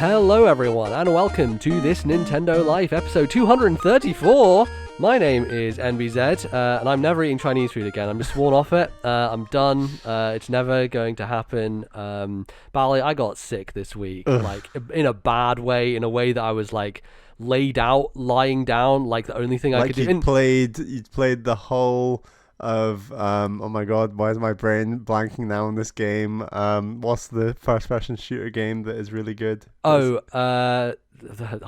Hello everyone, and welcome to This Nintendo Life, episode 234. My name is NBZ, and I'm never eating Chinese food again. I'm just sworn off it. I'm done. It's never going to happen. Bally, I got sick this week, like in a bad way, in a way that I was like laid out, lying down, like the only thing I could do. You played the whole of oh my god, why is my brain blanking now on this game? What's the first person shooter game that is really good? I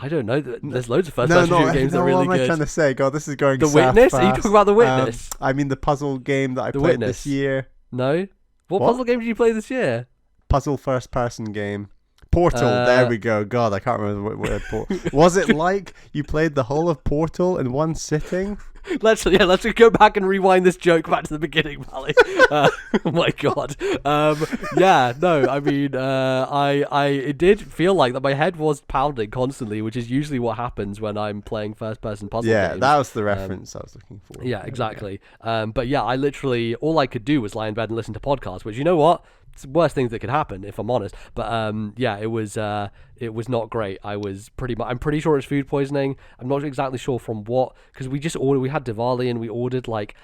don't know. There's loads of first person shooter games that are really good. What am I trying to say? God, this is going The so Witness? fast. Are you talking about The Witness? I mean the puzzle game that I played this year. No? What puzzle game did you play this year? Puzzle first person game. Portal, there we go. God, I can't remember what word Portal. Was it like you played the whole of Portal in one sitting? Let's go back and rewind this joke back to the beginning, Valley. Oh my god. It did feel like that my head was pounding constantly, which is usually what happens when I'm playing first person puzzle games. Yeah, that was the reference I was looking for. Yeah, exactly. But yeah, I literally, all I could do was lie in bed and listen to podcasts, which, you know what? It's the worst things that could happen, if I'm honest. But yeah, it was not great. I'm pretty sure it's food poisoning. I'm not exactly sure from what, because we had Diwali and we ordered like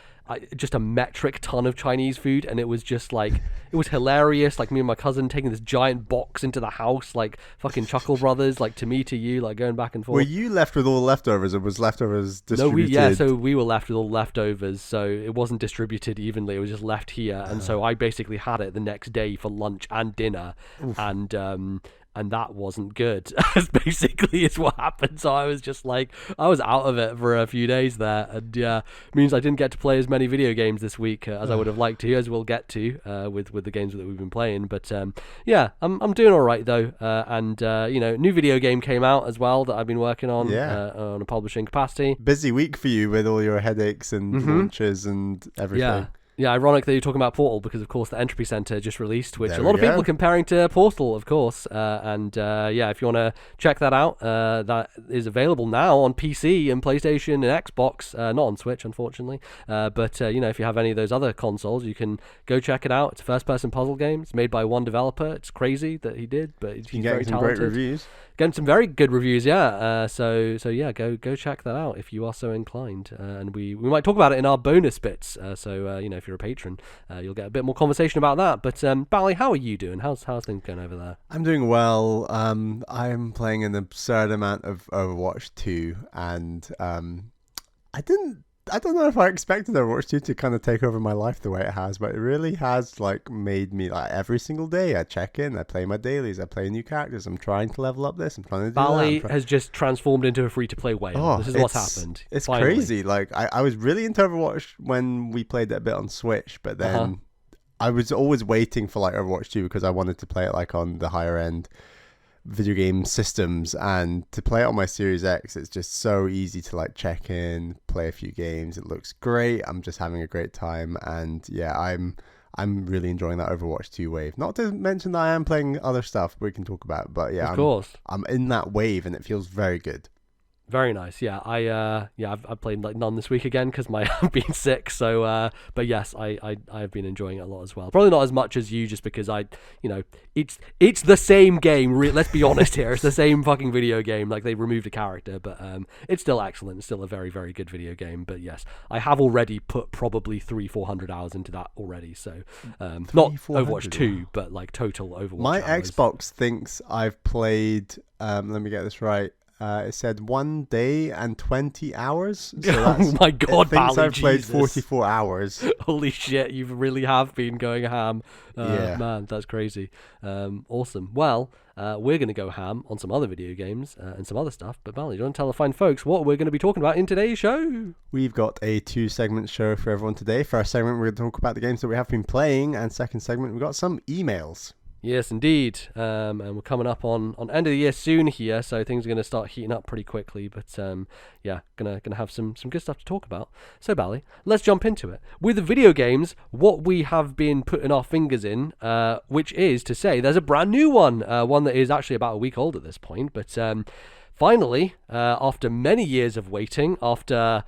just a metric ton of Chinese food, and it was just like, it was hilarious. Like me and my cousin taking this giant box into the house, like fucking Chuckle Brothers, like to me, to you, like going back and forth. Were you left with all the leftovers, or was leftovers distributed? No, so we were left with all the leftovers, so it wasn't distributed evenly, it was just left here, and so I basically had it the next day for lunch and dinner. Oof. And that wasn't good. Basically is what happened. So I was just like, I was out of it for a few days there, and yeah, means I didn't get to play as many video games this week as I would have liked to, as we'll get to with the games that we've been playing. But yeah, I'm doing all right though, and new video game came out as well that I've been working on on a publishing capacity. Busy week for you with all your headaches and launches and everything. Yeah, ironic that you're talking about Portal, because of course the Entropy Center just released, which a lot of people are comparing to Portal, of course. If you want to check that out, that is available now on PC and PlayStation and Xbox, not on Switch, unfortunately. But if you have any of those other consoles, you can go check it out. It's a first-person puzzle game. It's made by one developer. It's crazy that he did, but he's very talented. Great reviews. Getting some very good reviews, yeah. So yeah, go check that out if you are so inclined. And we might talk about it in our bonus bits. If you're a patron, you'll get a bit more conversation about that. But Bally, how are you doing? How's things going over there? I'm doing well. I'm playing an absurd amount of Overwatch 2, and I don't know if I expected Overwatch 2 to kind of take over my life the way it has, but it really has like made me, like, every single day I check in, I play my dailies, I play new characters, I'm trying to level up this, I'm trying to do Bally that. has just transformed into a free-to-play whale. This is what's happened. It's finally crazy. Like, I was really into Overwatch when we played it a bit on Switch, but then I was always waiting for like Overwatch 2 because I wanted to play it like on the higher end video game systems, and to play it on my Series X, it's just so easy to like check in, play a few games. It looks great. I'm just having a great time, and yeah, I'm really enjoying that Overwatch 2 wave. Not to mention that I am playing other stuff we can talk about, but yeah, of course, I'm in that wave, and it feels very good. Very nice. Yeah, I've played like none this week again because I've been sick. So, but yes, I've been enjoying it a lot as well. Probably not as much as you, just because it's the same game. Let's be honest here, it's the same fucking video game. Like, they removed a character, but it's still excellent. It's still a very, very good video game. But yes, I have already put probably 300-400 hours into that already. So, not Overwatch 2, but like total Overwatch. My hours. Xbox thinks I've played. Let me get this right. It said 1 day and 20 hours. So oh my god, Bally, I've played Jesus. 44 hours. Holy shit, you really have been going ham. Yeah. Man, that's crazy. Awesome. Well, we're going to go ham on some other video games and some other stuff. But Bally, do you want to tell the fine folks what we're going to be talking about in today's show? We've got a 2-segment show for everyone today. First segment, we're going to talk about the games that we have been playing. And second segment, we've got some emails. Yes, indeed. And we're coming up on end of the year soon here, so things are going to start heating up pretty quickly. But yeah, gonna have some good stuff to talk about. So, Bally, let's jump into it. With the video games, what we have been putting our fingers in, which is to say there's a brand new one that is actually about a week old at this point. But finally, after many years of waiting, after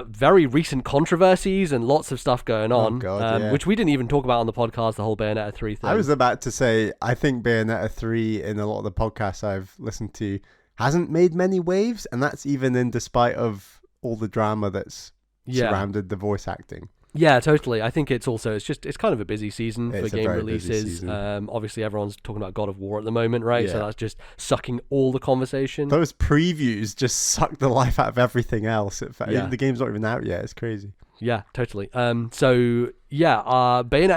very recent controversies and lots of stuff going on, God, which we didn't even talk about on the podcast, the whole Bayonetta 3 thing. I was about to say, I think Bayonetta 3 in a lot of the podcasts I've listened to hasn't made many waves, and that's even in despite of all the drama that's surrounded the voice acting. Yeah, totally. I think it's kind of a busy season for game releases. Obviously, everyone's talking about God of War at the moment, right? Yeah. So that's just sucking all the conversation. Those previews just suck the life out of everything else. The game's not even out yet. It's crazy. Yeah, totally. Bayonetta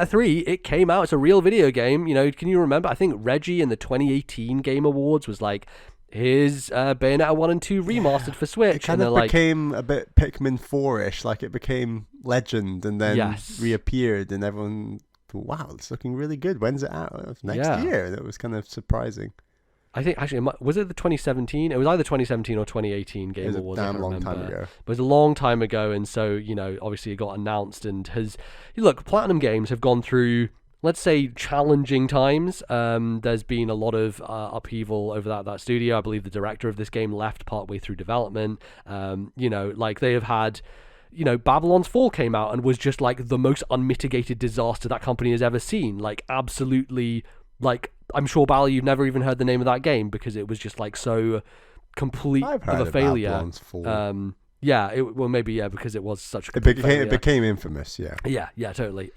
3, it came out. It's a real video game. You know, can you remember? I think Reggie in the 2018 Game Awards was like, here's Bayonetta 1 and 2 remastered for Switch. It kind of became a bit Pikmin 4-ish, like it became legend and then reappeared, and everyone thought, wow, it's looking really good. When's it out? Next year. And it was kind of surprising. I think, actually, was it the 2017? It was either 2017 or 2018 Game Awards. It was a damn long time ago. But it was a long time ago, and so, you know, obviously it got announced and look, Platinum Games have gone through, let's say, challenging times. There's been a lot of upheaval over that studio. I believe the director of this game left partway through development. They have had, Babylon's Fall came out and was just like the most unmitigated disaster that company has ever seen. Like, absolutely, like, I'm sure, Bally, you've never even heard the name of that game because it was just like so complete of a failure. Babylon's Fall. Because it was such a complete failure. It became infamous, yeah. Yeah, totally.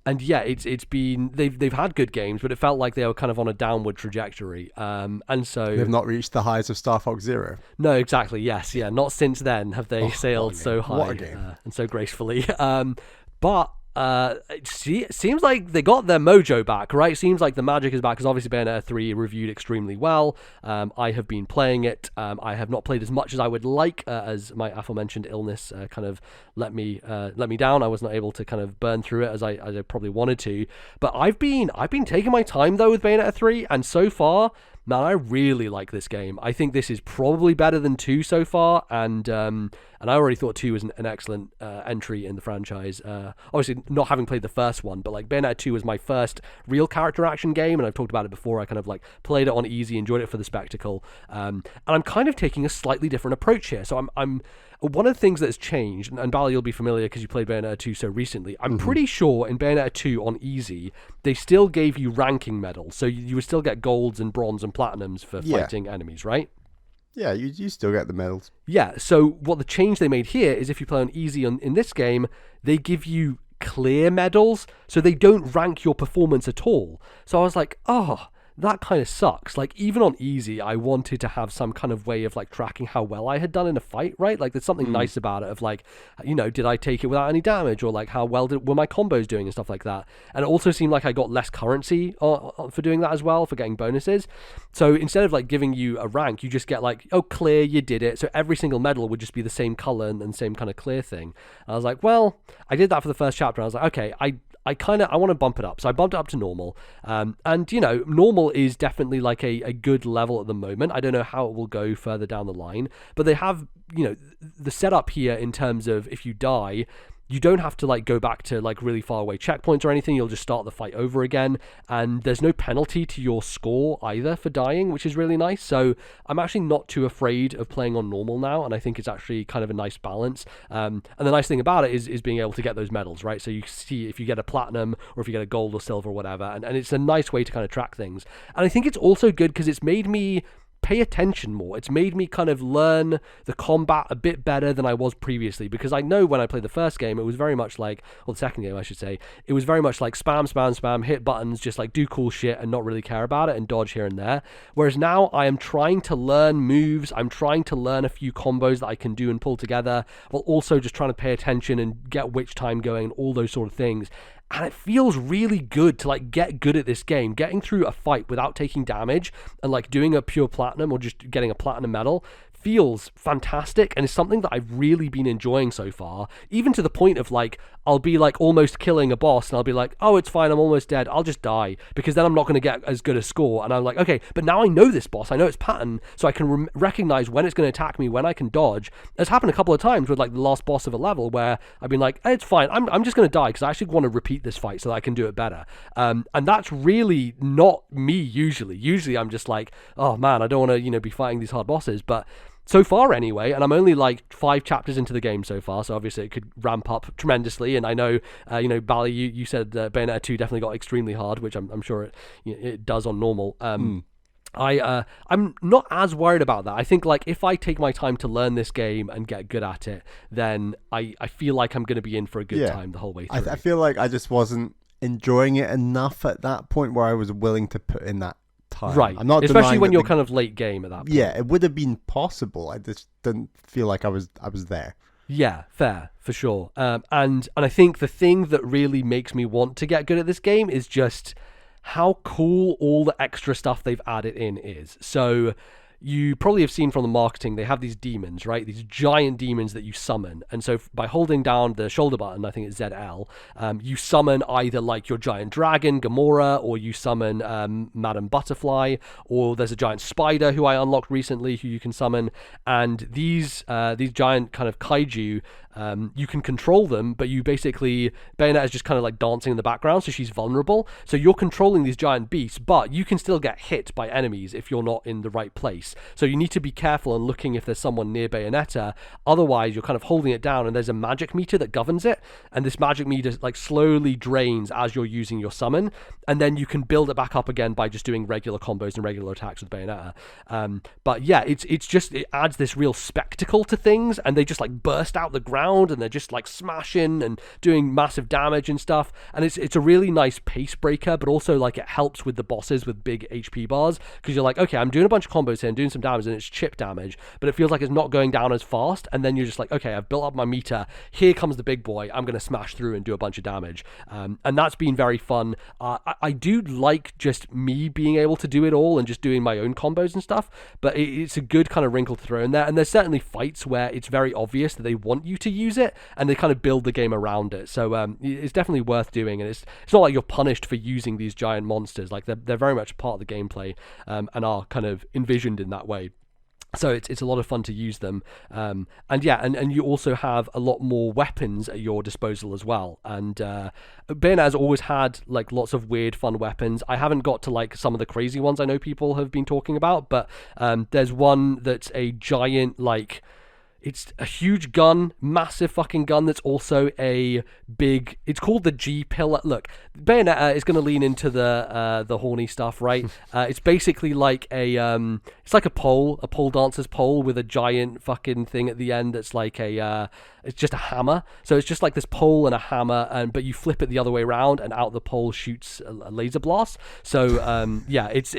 It's been they've had good games, but it felt like they were kind of on a downward trajectory. And so they've not reached the highs of Star Fox Zero. No, exactly. Yes, yeah. Not since then have they sailed so high. What a game. And so gracefully. But it seems like they got their mojo back, right? Seems like the magic is back, because obviously Bayonetta 3 reviewed extremely well. I have been playing it. I have not played as much as I would like, as my aforementioned illness kind of let me down. I was not able to kind of burn through it as I probably wanted to. But I've been taking my time though with Bayonetta 3, and so far, man, I really like this game. I think this is probably better than 2 so far, and I already thought 2 was an excellent entry in the franchise. Obviously, not having played the first one, but like Bayonetta 2 was my first real character action game, and I've talked about it before. I kind of like played it on easy, enjoyed it for the spectacle, and I'm kind of taking a slightly different approach here. So I'm one of the things that's changed, and Bally, you'll be familiar because you played Bayonetta 2 so recently. I'm pretty sure in Bayonetta 2 on easy, they still gave you ranking medals, so you would still get golds and bronze and platinums for fighting enemies, right? Yeah, you still get the medals. Yeah, so what the change they made here is if you play on easy in this game, they give you clear medals, so they don't rank your performance at all. So I was like, oh, that kind of sucks. Like, even on easy, I wanted to have some kind of way of like tracking how well I had done in a fight, right? Like, there's something nice about it of like, did I take it without any damage, or like how well were my combos doing and stuff like that. And it also seemed like I got less currency for doing that as well, for getting bonuses. So instead of like giving you a rank, you just get like, oh, clear, you did it. So every single medal would just be the same color and same kind of clear thing. And I was like, well, I did that for the first chapter. And I was like, okay, I want to bump it up. So I bumped it up to normal. Normal is definitely like a good level at the moment. I don't know how it will go further down the line, but they have, the setup here in terms of if you die, you don't have to like go back to like really far away checkpoints or anything. You'll just start the fight over again, and there's no penalty to your score either for dying, which is really nice. So I'm actually not too afraid of playing on normal now, and I think it's actually kind of a nice balance. And the nice thing about it is being able to get those medals, right? So you see if you get a platinum or if you get a gold or silver or whatever, and it's a nice way to kind of track things. And I think it's also good because it's made me pay attention more. It's made me kind of learn the combat a bit better than I was previously, because I know when I played the first game, it was very much like, or the second game I should say, it was very much like spam, hit buttons, just like do cool shit and not really care about it and dodge here and there. Whereas now I am trying to learn moves, I'm trying to learn a few combos that I can do and pull together, while also just trying to pay attention and get witch time going and all those sort of things. And it feels really good to like get good at this game. Getting through a fight without taking damage and like doing a pure platinum or just getting a platinum medal feels fantastic, and it's something that I've really been enjoying so far, even to the point of like I'll be like almost killing a boss and I'll be like, oh, it's fine, I'm almost dead, I'll just die, because then I'm not going to get as good a score. And I'm like, okay, but now I know this boss, I know its pattern, so I can recognize when it's going to attack me, when I can dodge. It's happened a couple of times with like the last boss of a level where I've been like, hey, it's fine, I'm just going to die because I actually want to repeat this fight so that I can do it better. And that's really not me usually. I'm just like, oh man, I don't want to be fighting these hard bosses. But so far anyway, and I'm only like 5 chapters into the game so far, so obviously it could ramp up tremendously. And I know, Bally, you said Bayonetta 2 definitely got extremely hard, which I'm sure it does on normal. I'm not as worried about that. I think like if I take my time to learn this game and get good at it, then I feel like I'm going to be in for a good time the whole way through. I feel like I just wasn't enjoying it enough at that point where I was willing to put in that time. Right. I'm not especially when you're kind of late game at that point. Yeah, it would have been possible. I just didn't feel like I was there. Yeah, fair, for sure. And I think the thing that really makes me want to get good at this game is just how cool all the extra stuff they've added in is. So you probably have seen from the marketing, they have these demons, right? These giant demons that you summon. And so by holding down the shoulder button, I think it's ZL, you summon either like your giant dragon, Gamora, or you summon Madam Butterfly, or there's a giant spider who I unlocked recently who you can summon. And these giant kind of kaiju, you can control them, but you basically, Bayonetta is just kind of like dancing in the background, so she's vulnerable. So you're controlling these giant beasts, but you can still get hit by enemies if you're not in the right place. So you need to be careful and looking if there's someone near Bayonetta. Otherwise, you're kind of holding it down, and there's a magic meter that governs it, and this magic meter like slowly drains as you're using your summon, and then you can build it back up again by just doing regular combos and regular attacks with Bayonetta. But yeah, it's just, it adds this real spectacle to things, and they just like burst out the ground, and they're just like smashing and doing massive damage and stuff. And it's a really nice pace breaker, but also like it helps with the bosses with big HP bars, because you're like, okay, I'm doing a bunch of combos here and doing some damage, and it's chip damage, but it feels like it's not going down as fast. And then you're just like, okay, I've built up my meter, here comes the big boy, I'm gonna smash through and do a bunch of damage. And that's been very fun. I do like just me being able to do it all and just doing my own combos and stuff, but it's a good kind of wrinkle to throw in there. And there's certainly fights where it's very obvious that they want you to use it, and they kind of build the game around it. So it's definitely worth doing, and it's not like you're punished for using these giant monsters. Like they're very much part of the gameplay, and are kind of envisioned in that way. So it's a lot of fun to use them. And you also have a lot more weapons at your disposal as well. And Bayonetta has always had like lots of weird fun weapons. I haven't got to like some of the crazy ones I know people have been talking about, but there's one that's a giant, like, it's a huge gun, massive fucking gun that's also a big, it's called the G pillar. Look, Bayonetta is going to lean into the horny stuff, right? It's basically like it's like a pole dancer's pole with a giant fucking thing at the end that's like it's just a hammer. So it's just like this pole and a hammer, but you flip it the other way around, and out the pole shoots a laser blast. So yeah, it's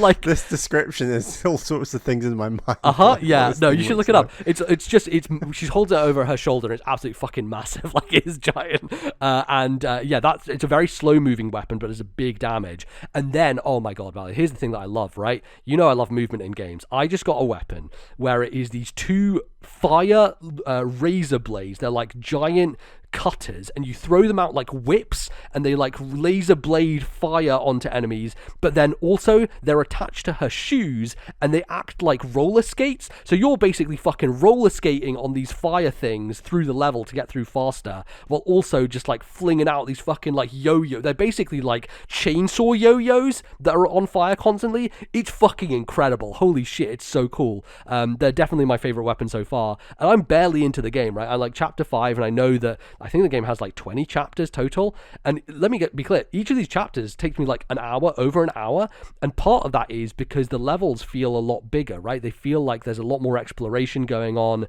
like, this description is all sorts of things in my mind. Yeah. No, you should look it up. She holds it over her shoulder, and it's absolutely fucking massive. Like, it is giant. It's a very slow moving weapon, but it's a big damage. And then, oh my god, Valley, here's the thing that I love, right? You know I love movement in games. I just got a weapon where it is these two fire razor blades. They're like giant cutters, and you throw them out like whips, and they like laser blade fire onto enemies, but then also they're attached to her shoes, and they act like roller skates. So you're basically fucking roller skating on these fire things through the level to get through faster, while also just like flinging out these fucking like yo-yo. They're basically like chainsaw yo-yos that are on fire constantly. It's fucking incredible. Holy shit, it's so cool. They're definitely my favorite weapon so far, and I'm barely into the game, right? I'm like chapter 5, and I know that I think the game has like 20 chapters total. And let me be clear, each of these chapters takes me like over an hour. And part of that is because the levels feel a lot bigger, right? They feel like there's a lot more exploration going on.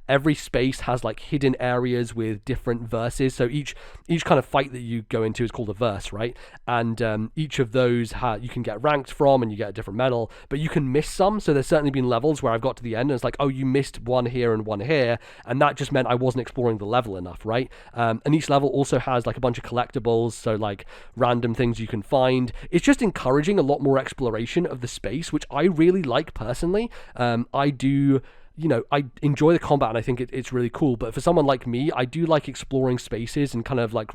Every space has like hidden areas with different verses. So each kind of fight that you go into is called a verse, right? And each of those you can get ranked from, and you get a different medal, but you can miss some. So there's certainly been levels where I've got to the end, and it's like, oh, you missed one here and one here. And that just meant I wasn't exploring the level enough, right? And each level also has like a bunch of collectibles, so like random things you can find. It's just encouraging a lot more exploration of the space, which I really like personally. I enjoy the combat, and I think it's really cool. But for someone like me, I do like exploring spaces and kind of like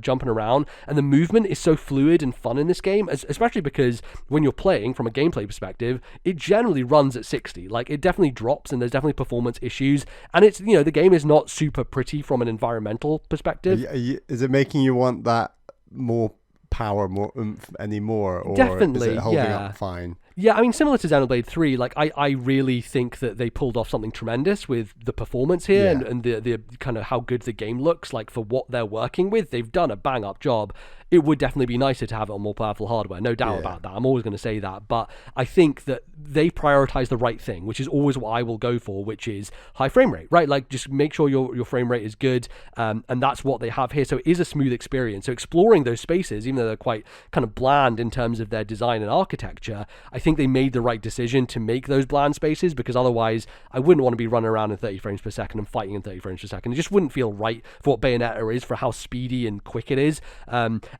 jumping around. And the movement is so fluid and fun in this game, especially because when you're playing from a gameplay perspective, it generally runs at 60. Like, it definitely drops, and there's definitely performance issues. And it's, the game is not super pretty from an environmental perspective. Is it making you want that more power, more oomph anymore, or definitely, is it holding up fine? Yeah, I mean, similar to Xenoblade 3, like, I really think that they pulled off something tremendous with the performance here and the kind of how good the game looks. Like, for what they're working with, they've done a bang-up job. It would definitely be nicer to have it on more powerful hardware, no doubt about that. I'm always going to say that. But I think that they prioritize the right thing, which is always what I will go for, which is high frame rate, right? Like, just make sure your frame rate is good, and that's what they have here. So it is a smooth experience. So exploring those spaces, even though they're quite kind of bland in terms of their design and architecture, I think they made the right decision to make those bland spaces, because otherwise I wouldn't want to be running around in 30 frames per second and fighting in 30 frames per second. It just wouldn't feel right for what Bayonetta is, for how speedy and quick it is.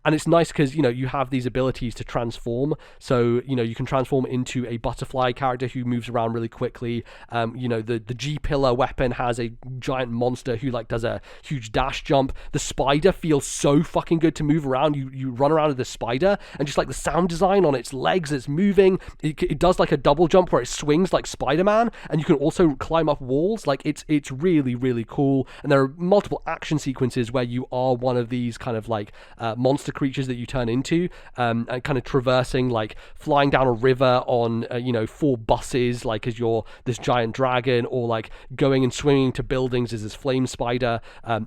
And it's nice because, you have these abilities to transform. So, you can transform into a butterfly character who moves around really quickly. The G-pillar weapon has a giant monster who like does a huge dash jump. The spider feels so fucking good to move around. You run around with the spider, and just like the sound design on its legs, it's moving. It does like a double jump where it swings like Spider-Man, and you can also climb up walls. Like, it's really, really cool. And there are multiple action sequences where you are one of these kind of like monster creatures that you turn into, and kind of traversing, like flying down a river on 4 buses, like as you're this giant dragon, or like going and swinging to buildings as this flame spider.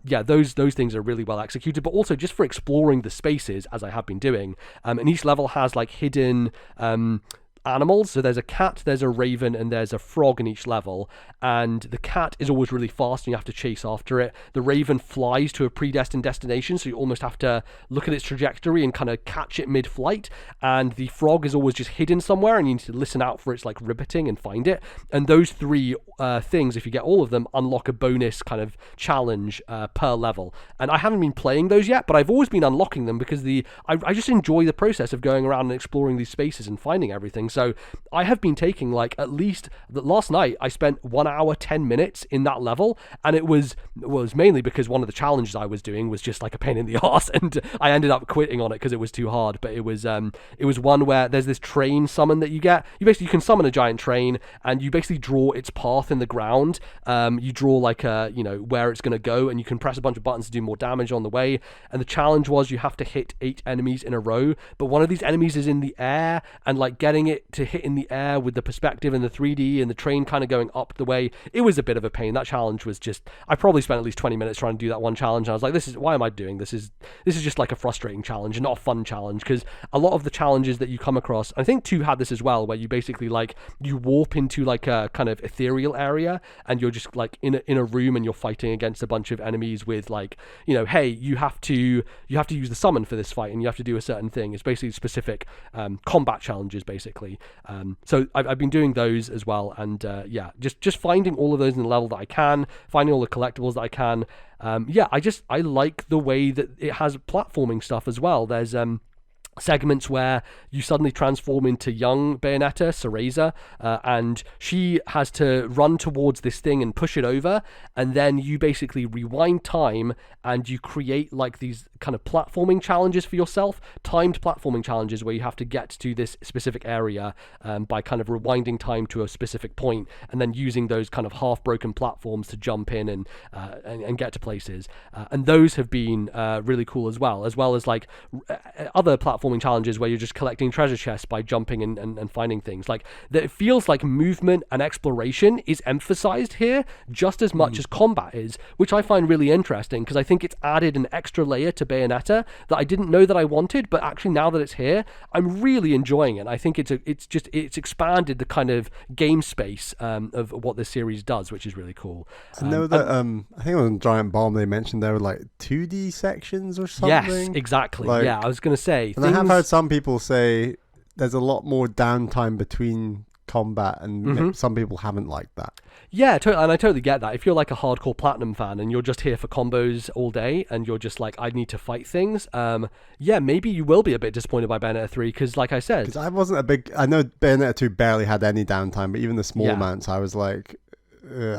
Those things are really well executed, but also just for exploring the spaces, as I have been doing. And each level has like hidden animals. So there's a cat, there's a raven, and there's a frog in each level. And the cat is always really fast and you have to chase after it. The raven flies to a predestined destination, so you almost have to look at its trajectory and kind of catch it mid-flight. And the frog is always just hidden somewhere, and you need to listen out for its like ribbiting and find it. And those 3 things, if you get all of them, unlock a bonus kind of challenge per level. And I haven't been playing those yet, but I've always been unlocking them because I just enjoy the process of going around and exploring these spaces and finding everything. So I have been taking like at least last night I spent 1 hour 10 minutes in that level, and it was mainly because one of the challenges I was doing was just like a pain in the arse, and I ended up quitting on it because it was too hard. But it was one where there's this train summon that you get. You can summon a giant train, and you basically draw its path in the ground. You draw like where it's going to go, and you can press a bunch of buttons to do more damage on the way. And the challenge was you have to hit 8 enemies in a row, but one of these enemies is in the air, and like getting it to hit in the air with the perspective and the 3D and the train kind of going up the way, it was a bit of a pain. That challenge was just, I probably spent at least 20 minutes trying to do that one challenge, and I was like, why am I doing this? This is just like a frustrating challenge and not a fun challenge, because a lot of the challenges that you come across, I think 2 had this as well, where you basically like you warp into like a kind of ethereal area, and you're just like in a room, and you're fighting against a bunch of enemies with like, hey, you have to use the summon for this fight, and you have to do a certain thing. It's basically specific combat challenges basically. So I've been doing those as well, and just finding all of those in the level that I can, finding all the collectibles that I can. I like the way that it has platforming stuff as well. There's segments where you suddenly transform into young Bayonetta, Cereza, and she has to run towards this thing and push it over, and then you basically rewind time and you create like these kind of platforming challenges for yourself, timed platforming challenges where you have to get to this specific area by kind of rewinding time to a specific point, and then using those kind of half-broken platforms to jump in and get to places. And those have been really cool as well as like other platforming challenges where you're just collecting treasure chests by jumping and finding things. Like, that it feels like movement and exploration is emphasized here just as much as combat is, which I find really interesting, because I think it's added an extra layer to Bayonetta that I didn't know that I wanted, but actually now that it's here, I'm really enjoying it. I think it's expanded the kind of game space of what this series does, which is really cool. I know that I think on Giant Bomb they mentioned there were like 2D sections or something. Yes, exactly. Like, I was going to say. And I have heard some people say there's a lot more downtime between combat, and some people haven't liked that. Yeah, and I totally get that. If you're like a hardcore Platinum fan and you're just here for combos all day and you're just like, I need to fight things, maybe you will be a bit disappointed by Bayonetta 3, because like I said... Because I wasn't a big... I know Bayonetta 2 barely had any downtime, but even the small amounts, I was like...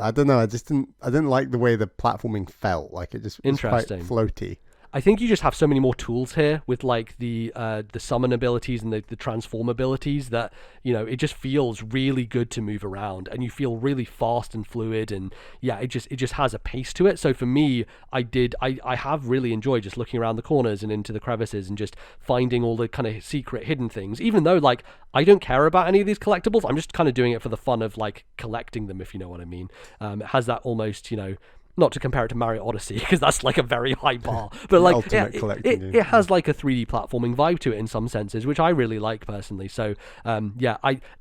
I don't know, I didn't like the way the platforming felt. Like, it just was quite floaty. I think you just have so many more tools here with like the summon abilities and the transform abilities that, you know, it just feels really good to move around, and you feel really fast and fluid, and yeah, it just has a pace to it. So for me, I have really enjoyed just looking around the corners and into the crevices and just finding all the kind of secret hidden things, even though like I don't care about any of these collectibles. I'm just kind of doing it for the fun of like collecting them, if you know what I mean. It has that almost, you know, not to compare it to Mario Odyssey because that's like a very high bar, but like it has like a 3D platforming vibe to it in some senses, which I really like personally. So as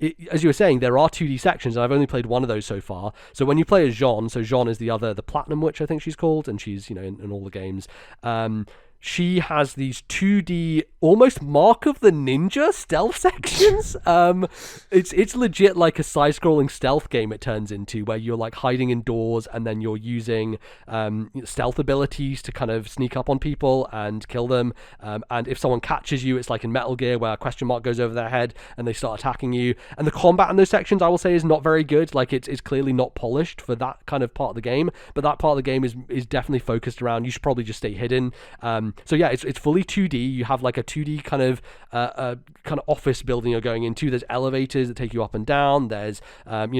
you were saying, there are 2D sections, and I've only played one of those so far. So when you play as Jean, so Jean is the Platinum Witch, I think she's called, and she's, you know, in all the games. She has these 2D, almost Mark of the Ninja stealth sections. It's legit like a side-scrolling stealth game it turns into, where you're like hiding indoors and then you're using stealth abilities to kind of sneak up on people and kill them. And if someone catches you, it's like in Metal Gear where a question mark goes over their head and they start attacking you. And the combat in those sections, I will say, is not very good. Like it's clearly not polished for that kind of part of the game, but that part of the game is definitely focused around, you should probably just stay hidden. So yeah, it's fully 2D. You have like a 2D kind of office building you're going into. There's elevators that take you up and down. There's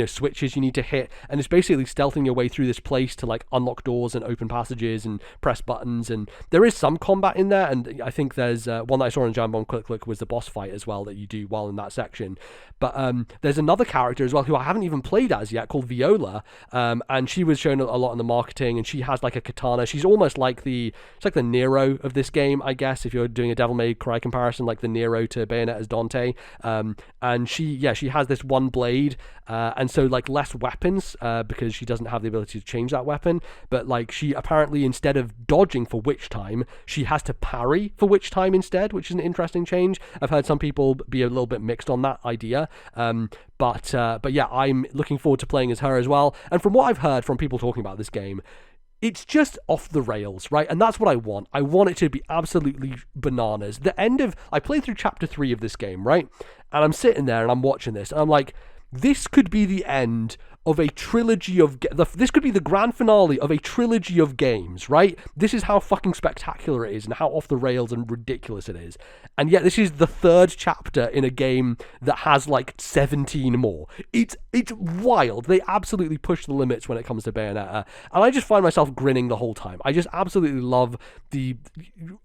switches you need to hit, and it's basically stealthing your way through this place to like unlock doors and open passages and press buttons. And there is some combat in there, and I think there's one that I saw in Giant Bomb Quick Look was the boss fight as well that you do while in that section. But there's another character as well who I haven't even played as yet called Viola, and she was shown a lot in the marketing, and she has like a katana. She's almost like the Nero of this game, I guess, if you're doing a Devil May Cry comparison, like the Nero to Bayonetta's Dante. And she has this one blade, and so like less weapons because she doesn't have the ability to change that weapon. But like she apparently, instead of dodging for witch time, she has to parry for witch time instead, which is an interesting change. I've heard some people be a little bit mixed on that idea. But yeah, I'm looking forward to playing as her as well. And from what I've heard from people talking about this game, it's just off the rails, right? And that's what I want. I want it to be absolutely bananas. I played through chapter 3 of this game, right? And I'm sitting there and I'm watching this, and I'm like, this could be the end of a trilogy of... This could be the grand finale of a trilogy of games, right? This is how fucking spectacular it is and how off the rails and ridiculous it is. And yet this is the third chapter in a game that has like 17 more. It's wild. They absolutely push the limits when it comes to Bayonetta. And I just find myself grinning the whole time. I just absolutely love the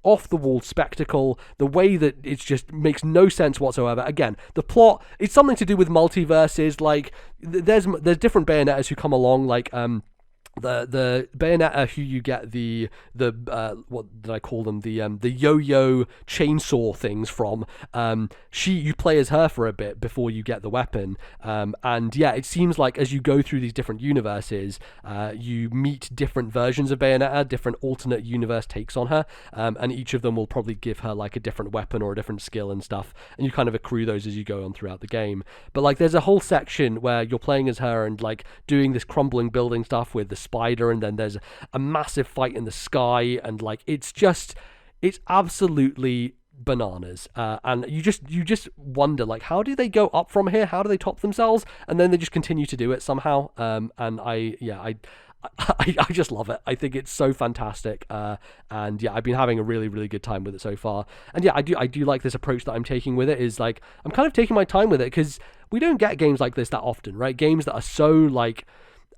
off-the-wall spectacle, the way that it just makes no sense whatsoever. Again, the plot, it's something to do with multiverses. Like, there's different Bayonettas who come along, like the Bayonetta who you get the what did I call them, the yo-yo chainsaw things from, you play as her for a bit before you get the weapon, and yeah, it seems like as you go through these different universes, you meet different versions of Bayonetta, different alternate universe takes on her, and each of them will probably give her like a different weapon or a different skill and stuff, and you kind of accrue those as you go on throughout the game. But like there's a whole section where you're playing as her and like doing this crumbling building stuff with the spider, and then there's a massive fight in the sky, and like it's absolutely bananas, and you just wonder, like, how do they go up from here? How do they top themselves? And then they just continue to do it somehow, and I just love it. I think it's so fantastic, and yeah, I've been having a really, really good time with it so far. And yeah, I do like this approach that I'm taking with it. Is like I'm kind of taking my time with it because we don't get games like this that often, right? Games that are so like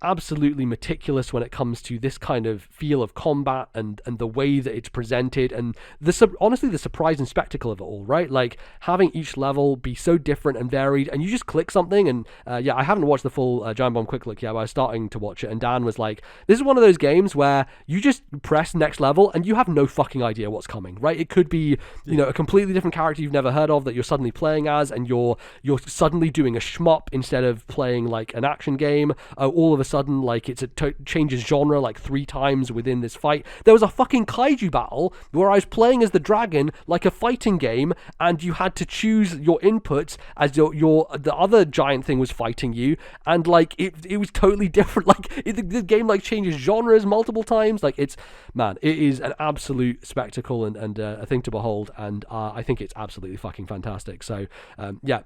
absolutely meticulous when it comes to this kind of feel of combat and the way that it's presented, and honestly the surprise and spectacle of it all, right? Like having each level be so different and varied, and you just click something, and I haven't watched the full Giant Bomb Quick Look yet, but I was starting to watch it, and Dan was like, this is one of those games where you just press next level and you have no fucking idea what's coming, right? It could be, you know, a completely different character you've never heard of that you're suddenly playing as, and you're suddenly doing a shmup instead of playing like an action game. All of a sudden, like changes genre like 3 times within this fight. There was a fucking kaiju battle where I was playing as the dragon like a fighting game, and you had to choose your inputs as the other giant thing was fighting you, and like it was totally different. Like the game like changes genres multiple times. Like it is an absolute spectacle and a thing to behold, and I think it's absolutely fucking fantastic. So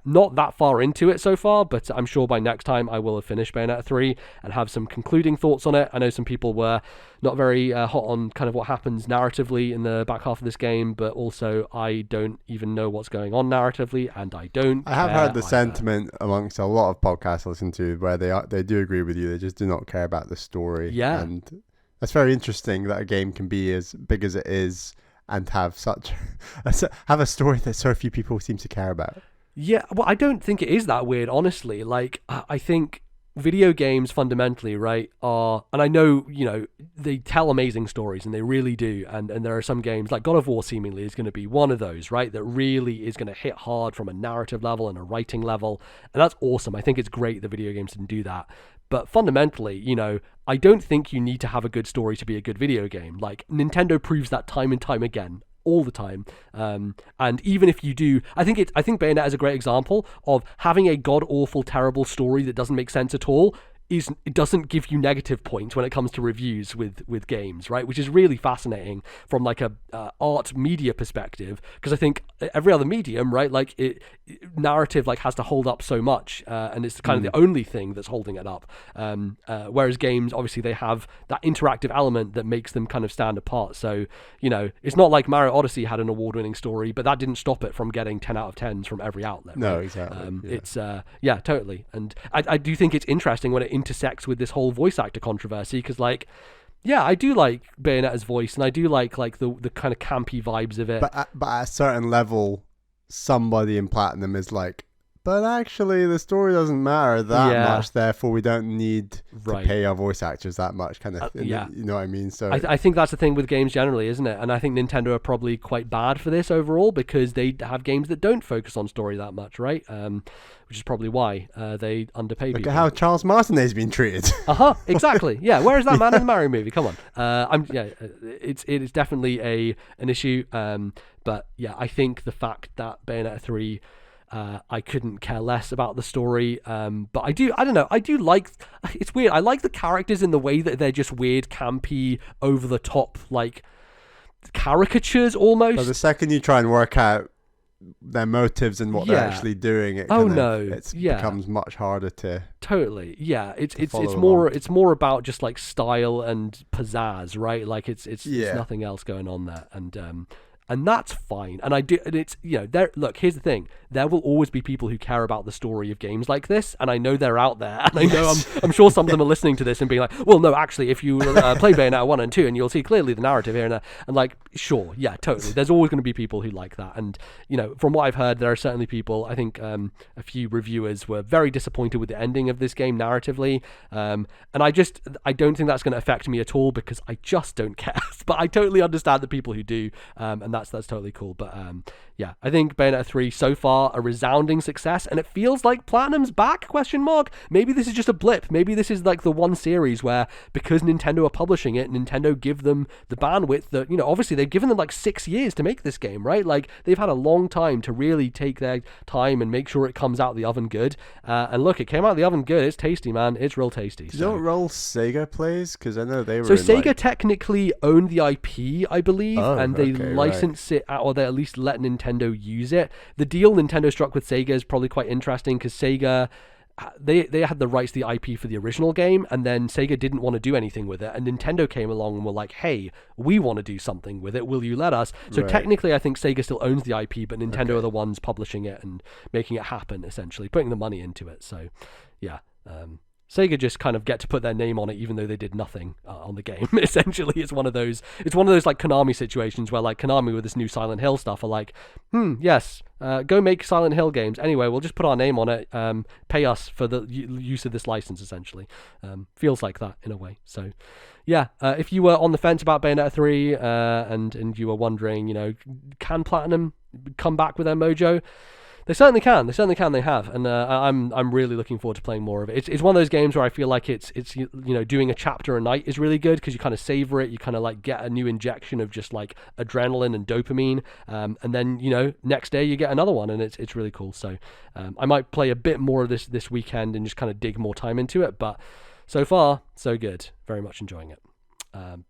not that far into it so far, but I'm sure by next time I will have finished Bayonetta 3, and have some concluding thoughts on it. I know some people were not very hot on kind of what happens narratively in the back half of this game, but also I don't even know what's going on narratively, and I have heard the sentiment amongst a lot of podcasts I listen to where they do agree with you. They just do not care about the story. Yeah. And that's very interesting that a game can be as big as it is and have a story that so few people seem to care about. Yeah, well, I don't think it is that weird, honestly. Like, I think video games fundamentally, right, are, and I know, they tell amazing stories, and they really do, and there are some games, like God of War seemingly is going to be one of those, right, that really is going to hit hard from a narrative level and a writing level, and that's awesome. I think it's great that video games can do that. But fundamentally, I don't think you need to have a good story to be a good video game. Like, Nintendo proves that time and time again, all the time. And even if you do, I think Bayonetta is a great example of having a god-awful, terrible story that doesn't make sense at all. It doesn't give you negative points when it comes to reviews with games, right? Which is really fascinating from like a art media perspective, because I think every other medium, right, like narrative like has to hold up so much, and it's kind of the only thing that's holding it up. Whereas games, obviously, they have that interactive element that makes them kind of stand apart. So it's not like Mario Odyssey had an award-winning story, but that didn't stop it from getting 10 out of 10s from every outlet. Right? No, exactly. It's totally, and I do think it's interesting when it intersects with this whole voice actor controversy, because I do like Bayonetta's voice, and I do like the kind of campy vibes of it. But at a certain level, somebody in Platinum is like, but actually the story doesn't matter that much, therefore we don't need to pay our voice actors that much, kind of thing. You know what I mean? So I think that's the thing with games generally, isn't it? And I think Nintendo are probably quite bad for this overall, because they have games that don't focus on story that much, right? Which is probably why they underpay people. Look at how Charles Martinet's been treated. Exactly. Yeah, where is that man in the Mario movie? Come on. It is definitely an issue. But yeah, I think the fact that Bayonetta 3, I couldn't care less about the story, but I do like, it's weird, I like the characters in the way that they're just weird, campy, over the top, like caricatures almost. But the second you try and work out their motives and what they're actually doing, it becomes much harder to it's more about just like style and pizzazz, right? Like it's nothing else going on there, and that's fine. And it's here's the thing, there will always be people who care about the story of games like this, and I know they're out there, and I know I'm sure some of them are listening to this and being like, well, no, actually, if you play Bayonetta 1 and 2, and you'll see clearly the narrative here and there, and like, sure, yeah, totally, there's always going to be people who like that. And from what I've heard, there are certainly people, I think a few reviewers were very disappointed with the ending of this game narratively, and I don't think that's going to affect me at all, because I just don't care. But I totally understand the people who do, and that's totally cool. But I think Bayonetta 3 so far a resounding success, and it feels like Platinum's back, ? Maybe this is just a blip. Maybe this is like the one series where, because Nintendo are publishing it, Nintendo give them the bandwidth that, obviously they've given them like 6 years to make this game, right? Like, they've had a long time to really take their time and make sure it comes out of the oven good, and look, it came out of the oven good. It's tasty, man. It's real tasty. Do you know what role Sega plays? Because I know they were Sega technically owned the IP, I believe, and they licensed it out, or they at least let Nintendo use it. The deal Nintendo struck with Sega is probably quite interesting, because Sega, they had the rights to the IP for the original game, and then Sega didn't want to do anything with it, and Nintendo came along and were like, hey, we want to do something with it, will you let us? So technically I think Sega still owns the IP, but Nintendo are the ones publishing it and making it happen, essentially putting the money into it. So Sega just kind of get to put their name on it, even though they did nothing on the game. Essentially, it's one of those like Konami situations where, like, Konami with this new Silent Hill stuff are like, yes, go make Silent Hill games. Anyway, we'll just put our name on it. Pay us for the use of this license. Essentially, feels like that in a way. So, if you were on the fence about Bayonetta 3 and you were wondering, can Platinum come back with their mojo? They certainly can. They have, and I'm really looking forward to playing more of it. It's one of those games where I feel like it's doing a chapter a night is really good, because you kind of savor it. You kind of like get a new injection of just like adrenaline and dopamine, and then next day you get another one, and it's really cool. So I might play a bit more of this weekend and just kind of dig more time into it. But so far, so good. Very much enjoying it.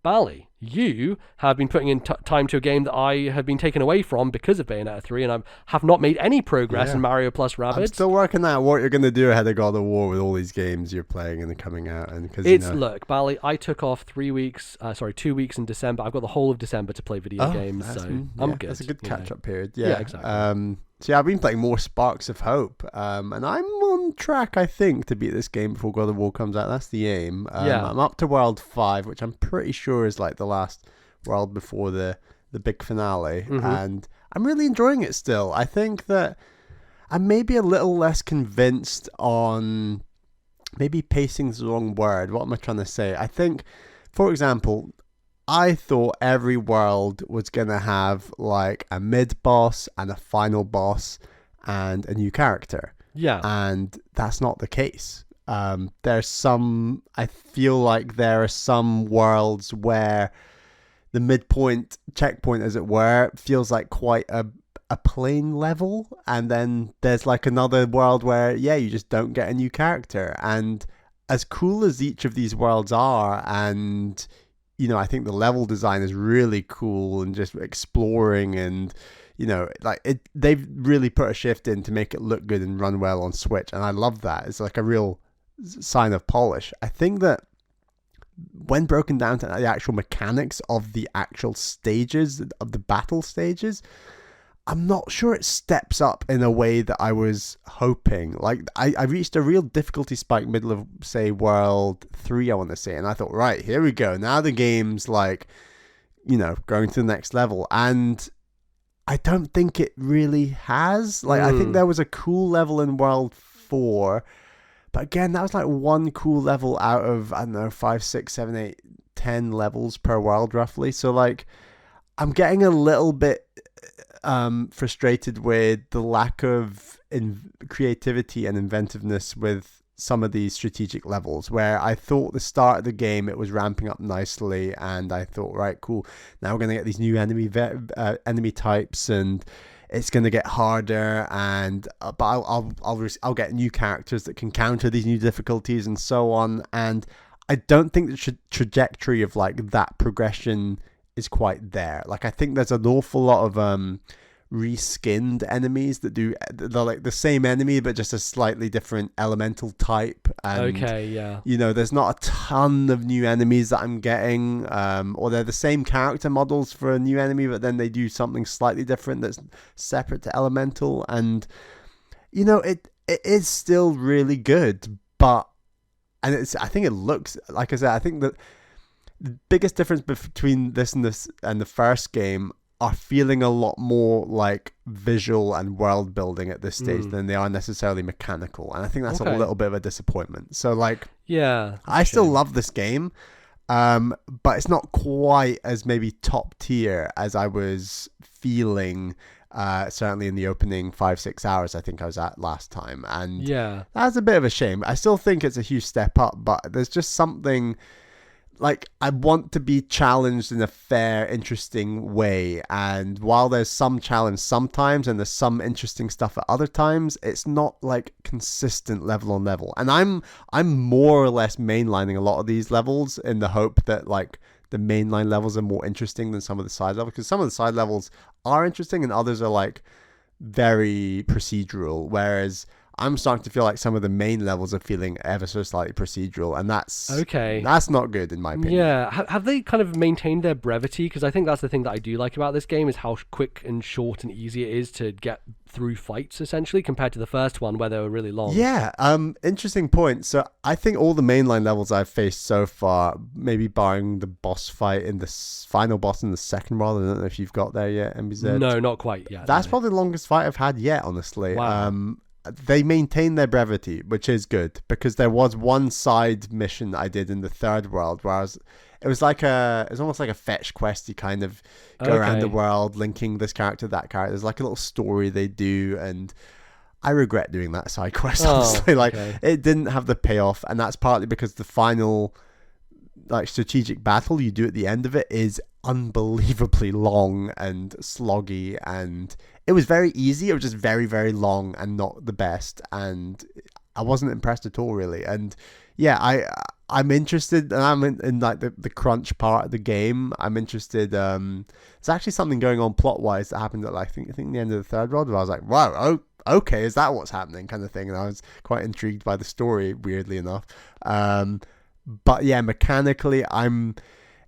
Bally, you have been putting in time to a game that I have been taken away from because of Bayonetta 3, and I have not made any progress in Mario plus Rabbids. I'm still working out what you're going to do ahead of God of War with all these games you're playing and coming out. And because look, Bally, I took off 2 weeks in December. I've got the whole of December to play video games, so I'm good. That's a good catch-up period. Yeah, exactly. So yeah, I've been playing more Sparks of Hope, and I'm on track, I think, to beat this game before God of War comes out. That's the aim. I'm up to World 5, which I'm pretty sure is like the last world before the big finale, and I'm really enjoying it still. I think that I'm maybe a little less convinced on, maybe pacing's the wrong word. What am I trying to say? I think, for example, I thought every world was going to have like a mid-boss and a final boss and a new character. Yeah. And that's not the case. I feel like there are some worlds where the midpoint checkpoint, as it were, feels like quite a plain level. And then there's like another world where, you just don't get a new character. And as cool as each of these worlds are, and I think the level design is really cool and just exploring, and they've really put a shift in to make it look good and run well on Switch, and I love that. It's like a real sign of polish. I think that when broken down to the actual mechanics of the actual stages, of the battle stages, I'm not sure it steps up in a way that I was hoping. Like, I reached a real difficulty spike middle of, say, World 3, I want to say, and I thought, right, here we go. Now the game's, like, going to the next level. And I don't think it really has. Like, I think there was a cool level in World 4, but again, that was, like, one cool level out of, I don't know, 5, 6, 7, 8, 10 levels per world, roughly. So, like, I'm getting a little bit frustrated with the lack of creativity and inventiveness with some of these strategic levels, where I thought the start of the game it was ramping up nicely, and I thought, right, cool, now we're going to get these new enemy types, and it's going to get harder, and but I'll get new characters that can counter these new difficulties and so on. And I don't think the trajectory of like that progression is quite there. Like, I think there's an awful lot of reskinned enemies they're like the same enemy but just a slightly different elemental type, and there's not a ton of new enemies that I'm getting, or they're the same character models for a new enemy, but then they do something slightly different that's separate to elemental, and it is still really good, I think it looks, like I said, I think that the biggest difference between this and the first game are feeling a lot more like visual and world building at this stage than they are necessarily mechanical, and I think that's a little bit of a disappointment. So like, I still love this game, but it's not quite as maybe top tier as I was feeling certainly in the opening 5-6 hours I think I was at last time, and that's a bit of a shame. I still think it's a huge step up, but there's just something, like, I want to be challenged in a fair, interesting way. And while there's some challenge sometimes and there's some interesting stuff at other times, it's not like consistent level on level. And I'm more or less mainlining a lot of these levels in the hope that like the mainline levels are more interesting than some of the side levels, because some of the side levels are interesting and others are like very procedural, whereas I'm starting to feel like some of the main levels are feeling ever so slightly procedural, and that's not good in my opinion. Yeah, have they kind of maintained their brevity? Because I think that's the thing that I do like about this game, is how quick and short and easy it is to get through fights, essentially, compared to the first one where they were really long. Yeah, interesting point. So I think all the mainline levels I've faced so far, maybe barring the boss fight in the final boss in the second world, I don't know if you've got there yet, MBZ. No, not quite yet. That's probably the longest fight I've had yet, honestly. Wow. They maintain their brevity, which is good, because there was one side mission I did in the third world where it was almost like a fetch quest. You kind of go around the world linking this character to that character. There's like a little story they do, and I regret doing that side quest, honestly. It didn't have the payoff, and that's partly because the final like strategic battle you do at the end of it is unbelievably long and sloggy, and it was very easy. It was just very, very long and not the best, and I wasn't impressed at all, really. And yeah, I'm interested, and I'm in like the crunch part of the game. I'm interested. There's actually something going on plot wise that happened at like, I think the end of the third world, where I was like, wow, oh, okay, is that what's happening, kind of thing. And I was quite intrigued by the story, weirdly enough. But yeah, mechanically,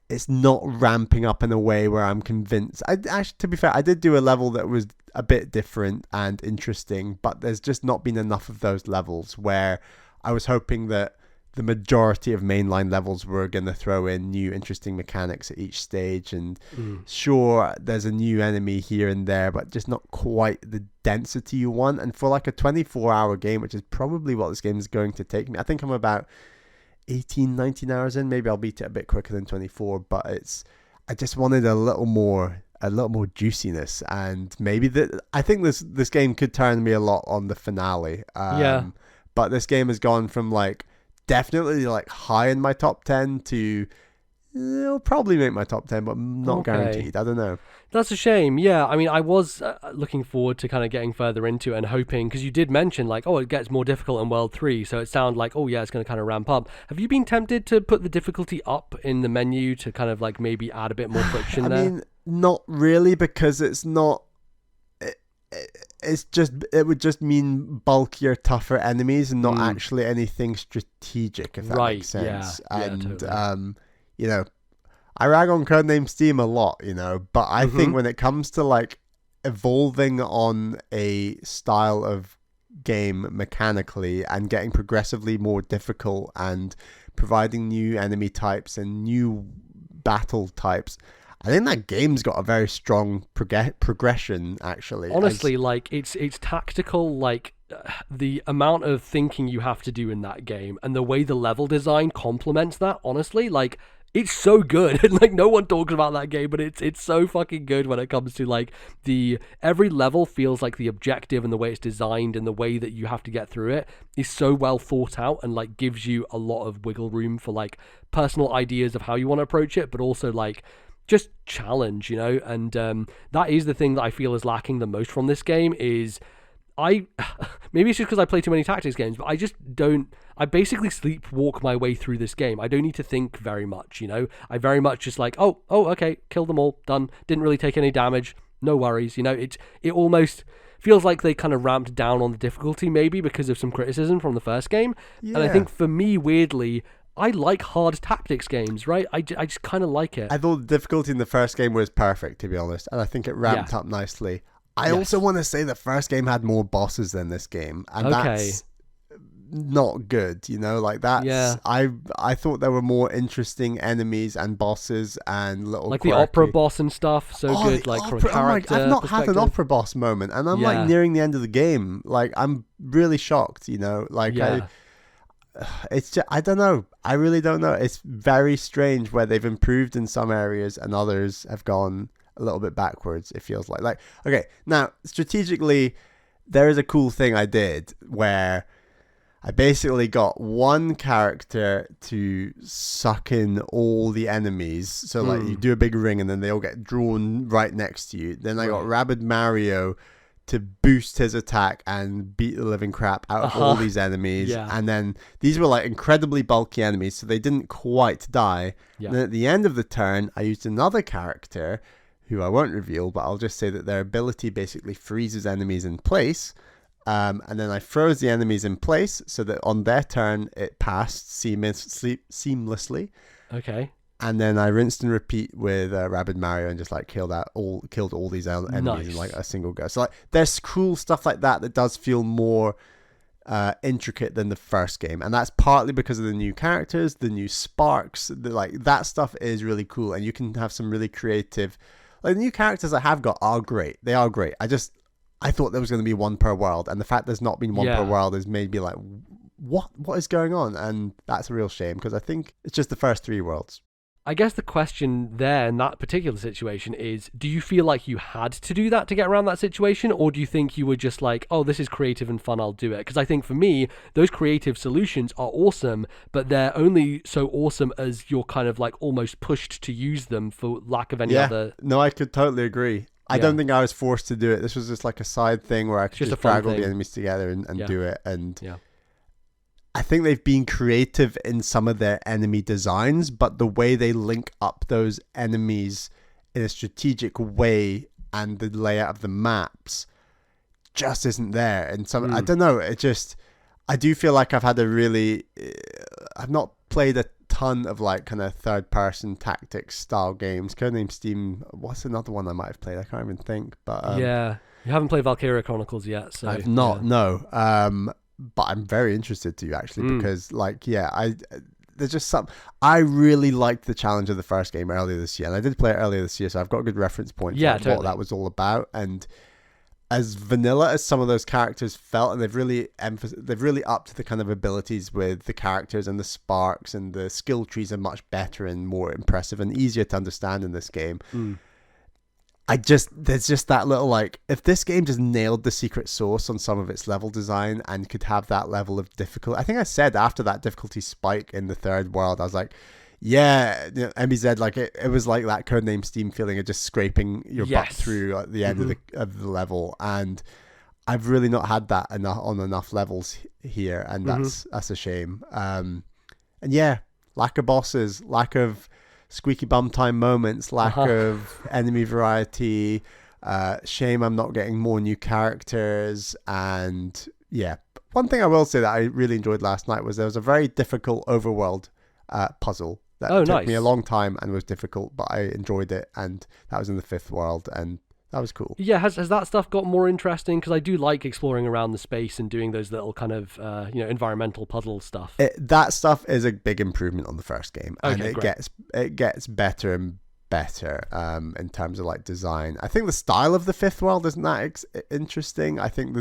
it's not ramping up in a way where I'm convinced. Actually, to be fair, I did do a level that was a bit different and interesting, but there's just not been enough of those levels where I was hoping that the majority of mainline levels were going to throw in new interesting mechanics at each stage. And sure, there's a new enemy here and there, but just not quite the density you want. And for like a 24-hour game, which is probably what this game is going to take me, I think I'm about 18, 19 hours in. Maybe I'll beat it a bit quicker than 24, but I just wanted a little more juiciness, and maybe I think this game could turn me a lot on the finale. But this game has gone from like definitely like high in my top 10 to it'll probably make my top 10, but not guaranteed. I don't know. That's a shame. Yeah, I mean, I was looking forward to kind of getting further into it and hoping, because you did mention like, oh, it gets more difficult in World 3, so it sounded like, oh yeah, it's going to kind of ramp up. Have you been tempted to put the difficulty up in the menu to kind of like maybe add a bit more friction there? I mean, not really, because it's not... It would just mean bulkier, tougher enemies and not actually anything strategic, if that makes sense. Yeah. And Totally. you know, I rag on Codename Steam a lot, but I think when it comes to like evolving on a style of game mechanically and getting progressively more difficult and providing new enemy types and new battle types, I think that game's got a very strong progression, actually. Honestly, like it's tactical, like the amount of thinking you have to do in that game and the way the level design complements that, honestly, like it's so good. And like no one talks about that game, but it's so fucking good when it comes to like every level feels like the objective, and the way it's designed and the way that you have to get through it is so well thought out and like gives you a lot of wiggle room for like personal ideas of how you want to approach it, but also like just challenge, and that is the thing that I feel is lacking the most from this game. Is maybe it's just because I play too many tactics games, but I basically sleepwalk my way through this game. I don't need to think very much, I very much just like, oh, okay, killed them all, done, didn't really take any damage, no worries, it almost feels like they kind of ramped down on the difficulty, maybe because of some criticism from the first game. And I think for me, weirdly, I like hard tactics games, right? I just kind of like it. I thought the difficulty in the first game was perfect, to be honest, and I think it ramped up nicely. I also want to say the first game had more bosses than this game, and that's not good, like that's... Yeah. I thought there were more interesting enemies and bosses and little like quirky... the opera boss and stuff, good, like from character I've not had an opera boss moment, and I'm like nearing the end of the game. Like, I'm really shocked, it's just, I don't know. I really don't know. It's very strange where they've improved in some areas and others have gone a little bit backwards, it feels like. Okay, now, strategically, there is a cool thing I did where I basically got one character to suck in all the enemies. So, like, you do a big ring and then they all get drawn right next to you. Then I got Rabid Mario to boost his attack and beat the living crap out of all these enemies. And then these were like incredibly bulky enemies, so they didn't quite die. And then at the end of the turn, I used another character who I won't reveal, but I'll just say that their ability basically freezes enemies in place. And then I froze the enemies in place so that on their turn it passed seamlessly. Okay. And then I rinsed and repeat with Rabid Mario and just like killed all these enemies in like a single go. So like there's cool stuff like that does feel more intricate than the first game, and that's partly because of the new characters, the new sparks. That stuff is really cool, and you can have some really creative. Like the new characters I have got are great. They are great. I thought there was going to be one per world, and the fact there's not been one per world has made me like, what is going on? And that's a real shame, because I think it's just the first 3 worlds. I guess the question there in that particular situation is, do you feel like you had to do that to get around that situation? Or do you think you were just like, oh, this is creative and fun, I'll do it? Because I think for me, those creative solutions are awesome, but they're only so awesome as you're kind of like almost pushed to use them for lack of any other... No, I could totally agree. I don't think I was forced to do it. This was just like a side thing where I could just drag all the enemies together and do it. And I think they've been creative in some of their enemy designs, but the way they link up those enemies in a strategic way and the layout of the maps just isn't there. And some, I don't know, I do feel like I've not played a ton of like kind of third person tactics style games. Codename Steam, what's another one I might have played? I can't even think, but yeah, you haven't played Valkyria Chronicles yet, so I've not, no. But I'm very interested to actually, because like, there's just some, I really liked the challenge of the first game earlier this year, and I did play it earlier this year, so I've got a good reference point for what that was all about. And as vanilla as some of those characters felt, and they've really upped the kind of abilities with the characters, and the sparks and the skill trees are much better and more impressive and easier to understand in this game. There's just that little, like, if this game just nailed the secret sauce on some of its level design and could have that level of difficulty. I think I said after that difficulty spike in the third world, I was like, yeah, you know, MBZ, like it was like that Codename Steam feeling of just scraping your butt through at the end of the level. And I've really not had that on enough levels here, and that's a shame. And yeah, lack of bosses, lack of squeaky bum time moments, lack of enemy variety, shame I'm not getting more new characters. And yeah, one thing I will say that I really enjoyed last night was there was a very difficult overworld puzzle that took me a long time and was difficult, but I enjoyed it, and that was in the fifth world, and that was cool. Yeah, has that stuff got more interesting? Because I do like exploring around the space and doing those little kind of environmental puzzle stuff. That stuff is a big improvement on the first game, and it gets better and better in terms of like design. I think the style of the fifth world isn't that interesting. I think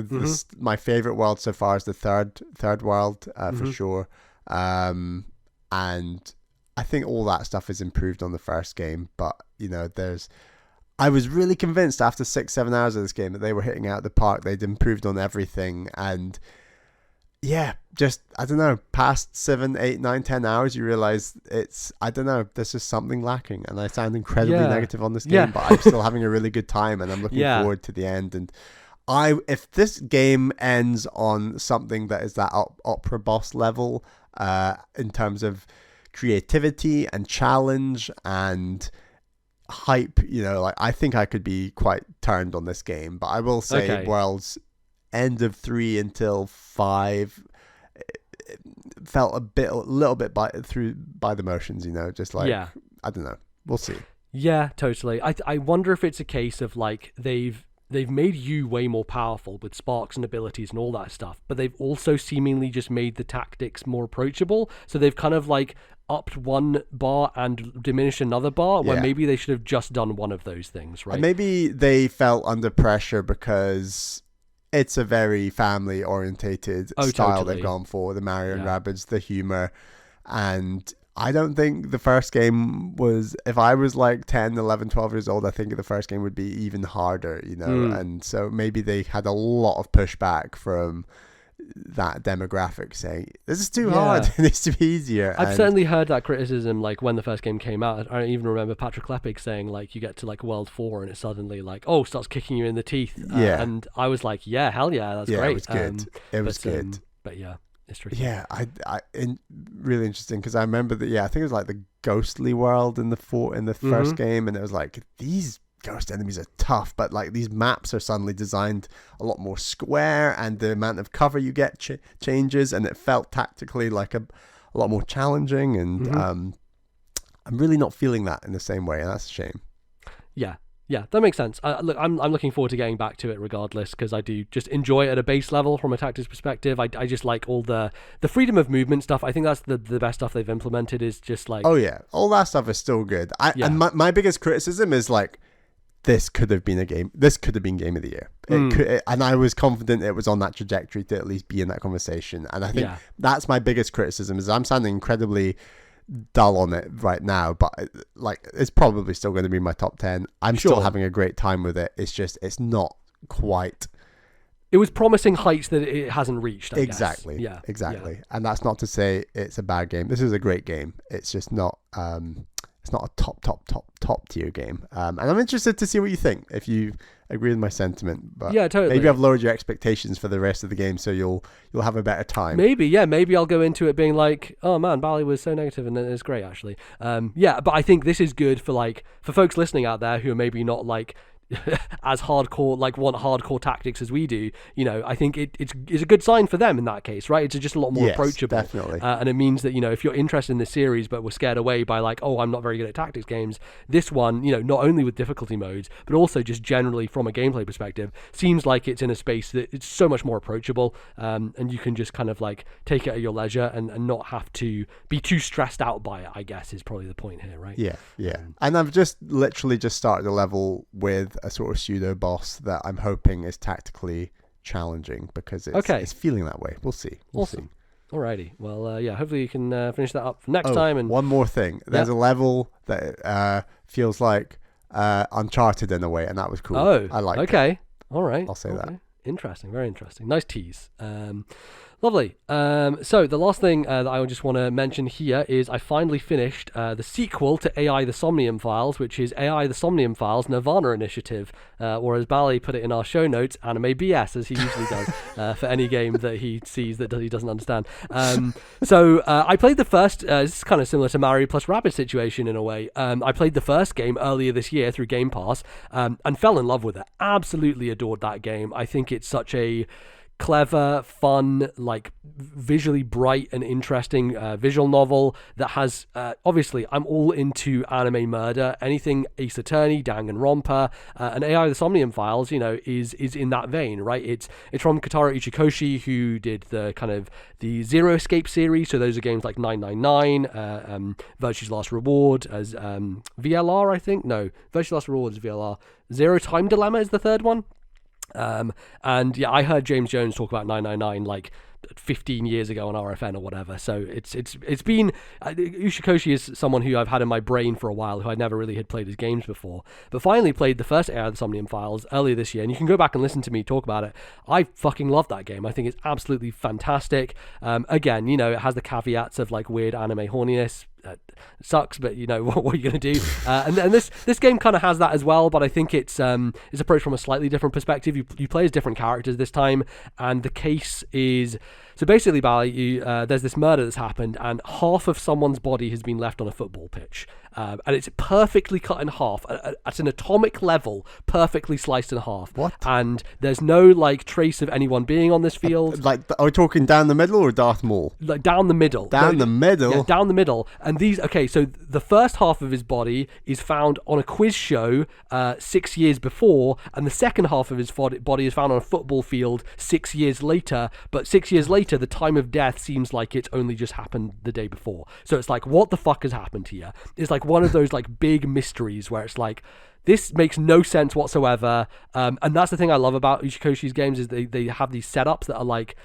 my favorite world so far is the third world for sure, and I think all that stuff is improved on the first game. But I was really convinced after 6-7 hours of this game that they were hitting out the park. They'd improved on everything, and yeah, just, I don't know, past 7, 8, 9, 10 hours, you realize I don't know, there's just something lacking. And I sound incredibly negative on this game, but I'm still having a really good time, and I'm looking forward to the end. And if this game ends on something that is that opera boss level, in terms of creativity and challenge and hype, like, I think I could be quite turned on this game. But I will say Worlds end of 3 until 5 felt a little bit by the motions, just like, I don't know, we'll see. Yeah, totally. I wonder if it's a case of like they've made you way more powerful with sparks and abilities and all that stuff, but they've also seemingly just made the tactics more approachable. So they've kind of like upped one bar and diminished another bar, where maybe they should have just done one of those things, right? And maybe they felt under pressure because it's a very family orientated style they've gone for, the Mario and Rabbids, the humor. And I don't think the first game was, if I was like 10, 11, 12 years old, I think the first game would be even harder, and so maybe they had a lot of pushback from that demographic saying, this is too hard, it needs to be easier. I've certainly heard that criticism, like when the first game came out. I even remember Patrick Lepig saying, like, you get to like World 4 and it suddenly like, starts kicking you in the teeth. And I was like, hell yeah, that's great. It was good. It was good. But yeah, it's tricky. Yeah, really interesting, because I remember that, I think it was like the ghostly world in the first game, and it was like, these ghost enemies are tough, but like these maps are suddenly designed a lot more square, and the amount of cover you get changes, and it felt tactically like a lot more challenging, and I'm really not feeling that in the same way, and that's a shame. Yeah, that makes sense. Look, I'm looking forward to getting back to it regardless, because I do just enjoy it at a base level from a tactics perspective. I just like all the freedom of movement stuff. I think that's the best stuff they've implemented, is just like... Oh yeah, all that stuff is still good. And my biggest criticism is like, this could have been game of the year. And I was confident it was on that trajectory to at least be in that conversation. And I think that's my biggest criticism, is I'm sounding incredibly dull on it right now, but like, it's probably still going to be my top 10. I'm still having a great time with it. It's just, it's not quite... It was promising heights that it hasn't reached, I guess. Yeah, exactly. And that's not to say it's a bad game. This is a great game. It's just not... it's not a top tier game. And I'm interested to see what you think, if you agree with my sentiment. But yeah, totally. maybe I've lowered your expectations for the rest of the game, so you'll have a better time. Maybe I'll go into it being like, oh man, Bally was so negative, and then it's great actually. But I think this is good for folks listening out there who are maybe not like as hardcore, like want hardcore tactics as we do. I think it's a good sign for them in that case, right? It's just a lot more approachable, definitely. And it means that if you're interested in this series but were scared away by like, oh, I'm not very good at tactics games, this one, not only with difficulty modes but also just generally from a gameplay perspective, seems like it's in a space that it's so much more approachable, and you can just kind of like take it at your leisure and not have to be too stressed out by it, I guess, is probably the point here, right? Yeah. And I've literally just started a level with a sort of pseudo boss that I'm hoping is tactically challenging, because it's feeling that way. We'll see. Awesome. Alrighty. Well, hopefully you can finish that up next time. And one more thing. There's a level that feels like Uncharted in a way, and that was cool. Oh, I like it. Okay. All right. I'll say that. Interesting. Very interesting. Nice tease. Lovely. So the last thing that I just want to mention here is I finally finished the sequel to AI the Somnium Files, which is AI the Somnium Files Nirvana Initiative, or as Bally put it in our show notes, anime BS, as he usually does for any game that he sees that he doesn't understand. So I played the first, this is kind of similar to Mario plus Rabbids situation in a way. I played the first game earlier this year through Game Pass, and fell in love with it. Absolutely adored that game. I think it's such a clever, fun, like visually bright and interesting visual novel that has obviously I'm all into anime murder, anything Ace Attorney, Danganronpa, and AI the Somnium Files is in that vein, right? It's from Kotaro Ichikoshi, who did the kind of the Zero Escape series, so those are games like 999, Virtue's Last Reward as VLR, I think. No, Virtue's Last Reward is VLR. Zero Time Dilemma is the third one. And yeah, I heard James Jones talk about 999 like 15 years ago on RFN or whatever. So it's been Ushikoshi is someone who I've had in my brain for a while, who I never really had played his games before, but finally played the first AI of the Somnium Files earlier this year, and you can go back and listen to me talk about it. I fucking love that game. I think it's absolutely fantastic. Again, it has the caveats of like weird anime horniness. Sucks, but what are you going to do? And this game kind of has that as well, but I think it's approached from a slightly different perspective. You play as different characters this time, and the case is, so basically, Bally, there's this murder that's happened, and half of someone's body has been left on a football pitch, and it's perfectly cut in half at an atomic level, perfectly sliced in half. What? And there's no like trace of anyone being on this field. Like, are we talking down the middle or Darth Maul? Like down the middle. Down the middle. Yeah, down the middle. And so the first half of his body is found on a quiz show 6 years before, and the second half of his body is found on a football field 6 years later. But 6 years later, the time of death seems like it's only just happened the day before. So it's like, what the fuck has happened here? It's like one of those like big mysteries where it's like, this makes no sense whatsoever. And that's the thing I love about Ushikoshi's games, is they have these setups that are like,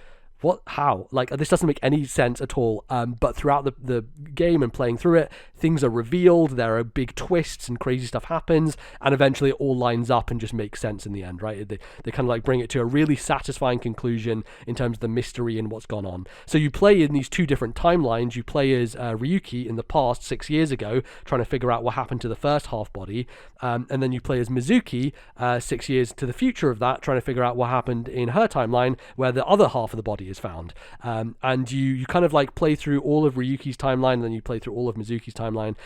what? How? Like, this doesn't make any sense at all. But throughout the game and playing through it, things are revealed, there are big twists and crazy stuff happens, and eventually it all lines up and just makes sense in the end, right? They kind of like bring it to a really satisfying conclusion in terms of the mystery and what's gone on. So you play in these two different timelines. You play as Ryuki in the past 6 years ago, trying to figure out what happened to the first half body, and then you play as Mizuki 6 years to the future of that, trying to figure out what happened in her timeline, where the other half of the body is found. And you kind of like play through all of Ryuki's timeline, and then you play through all of Mizuki's timeline,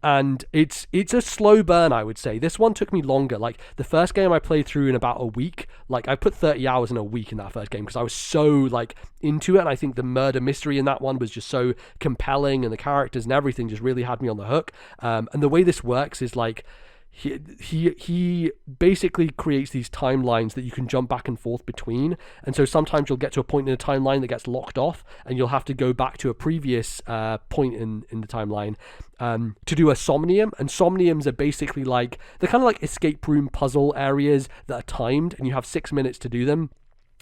and it's a slow burn, I would say. This one took me longer. Like, the first game I played through in about a week. Like, I put 30 hours in a week in that first game because I was so like into it, and I think the murder mystery in that one was just so compelling, and the characters and everything just really had me on the hook. And the way this works is like, he basically creates these timelines that you can jump back and forth between, and so sometimes you'll get to a point in a timeline that gets locked off, and you'll have to go back to a previous point in the timeline to do a Somnium. And Somniums are basically like, they're kind of like escape room puzzle areas that are timed, and you have 6 minutes to do them,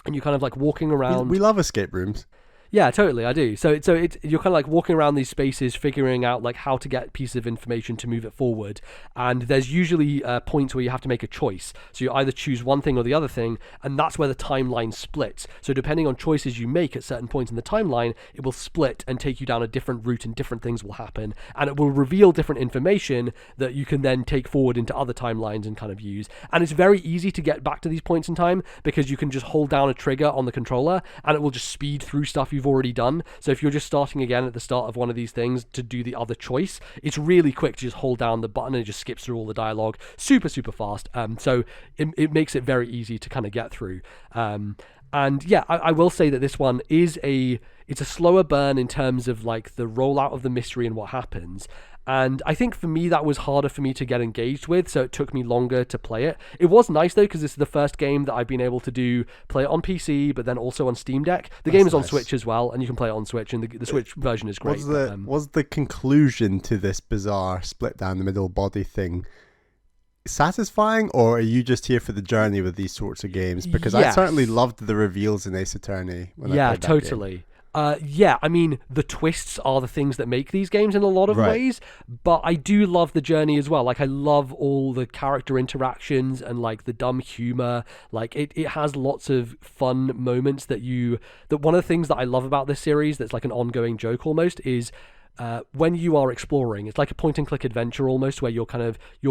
and you're kind of like walking around. We love escape rooms. Yeah, totally, I do. So you're kind of like walking around these spaces, figuring out like how to get pieces of information to move it forward. And there's usually points where you have to make a choice. So you either choose one thing or the other thing, and that's where the timeline splits. So depending on choices you make at certain points in the timeline, it will split and take you down a different route, and different things will happen, and it will reveal different information that you can then take forward into other timelines and kind of use. And it's very easy to get back to these points in time because you can just hold down a trigger on the controller and it will just speed through stuff you've already done. So if you're just starting again at the start of one of these things to do the other choice, it's really quick to just hold down the button and it just skips through all the dialogue super fast. So it makes it very easy to kind of get through. And yeah, I will say that this one is it's a slower burn in terms of like the rollout of the mystery and what happens. And I think for me, that was harder for me to get engaged with, so it took me longer to play it. It was nice, though, because this is the first game that I've been able to play it on PC, but then also on Steam Deck. The game is on Switch as well, and you can play it on Switch, and the Switch version is great. Was the conclusion to this bizarre split down the middle body thing satisfying, or are you just here for the journey with these sorts of games? Because I certainly loved the reveals in Ace Attorney. Yeah, totally. Yeah, I mean, the twists are the things that make these games in a lot of ways, but I do love the journey as well. Like, I love all the character interactions and, like, the dumb humor. Like, it has lots of fun moments that one of the things that I love about this series that's like an ongoing joke almost is when you are exploring, it's like a point and click adventure almost, where you're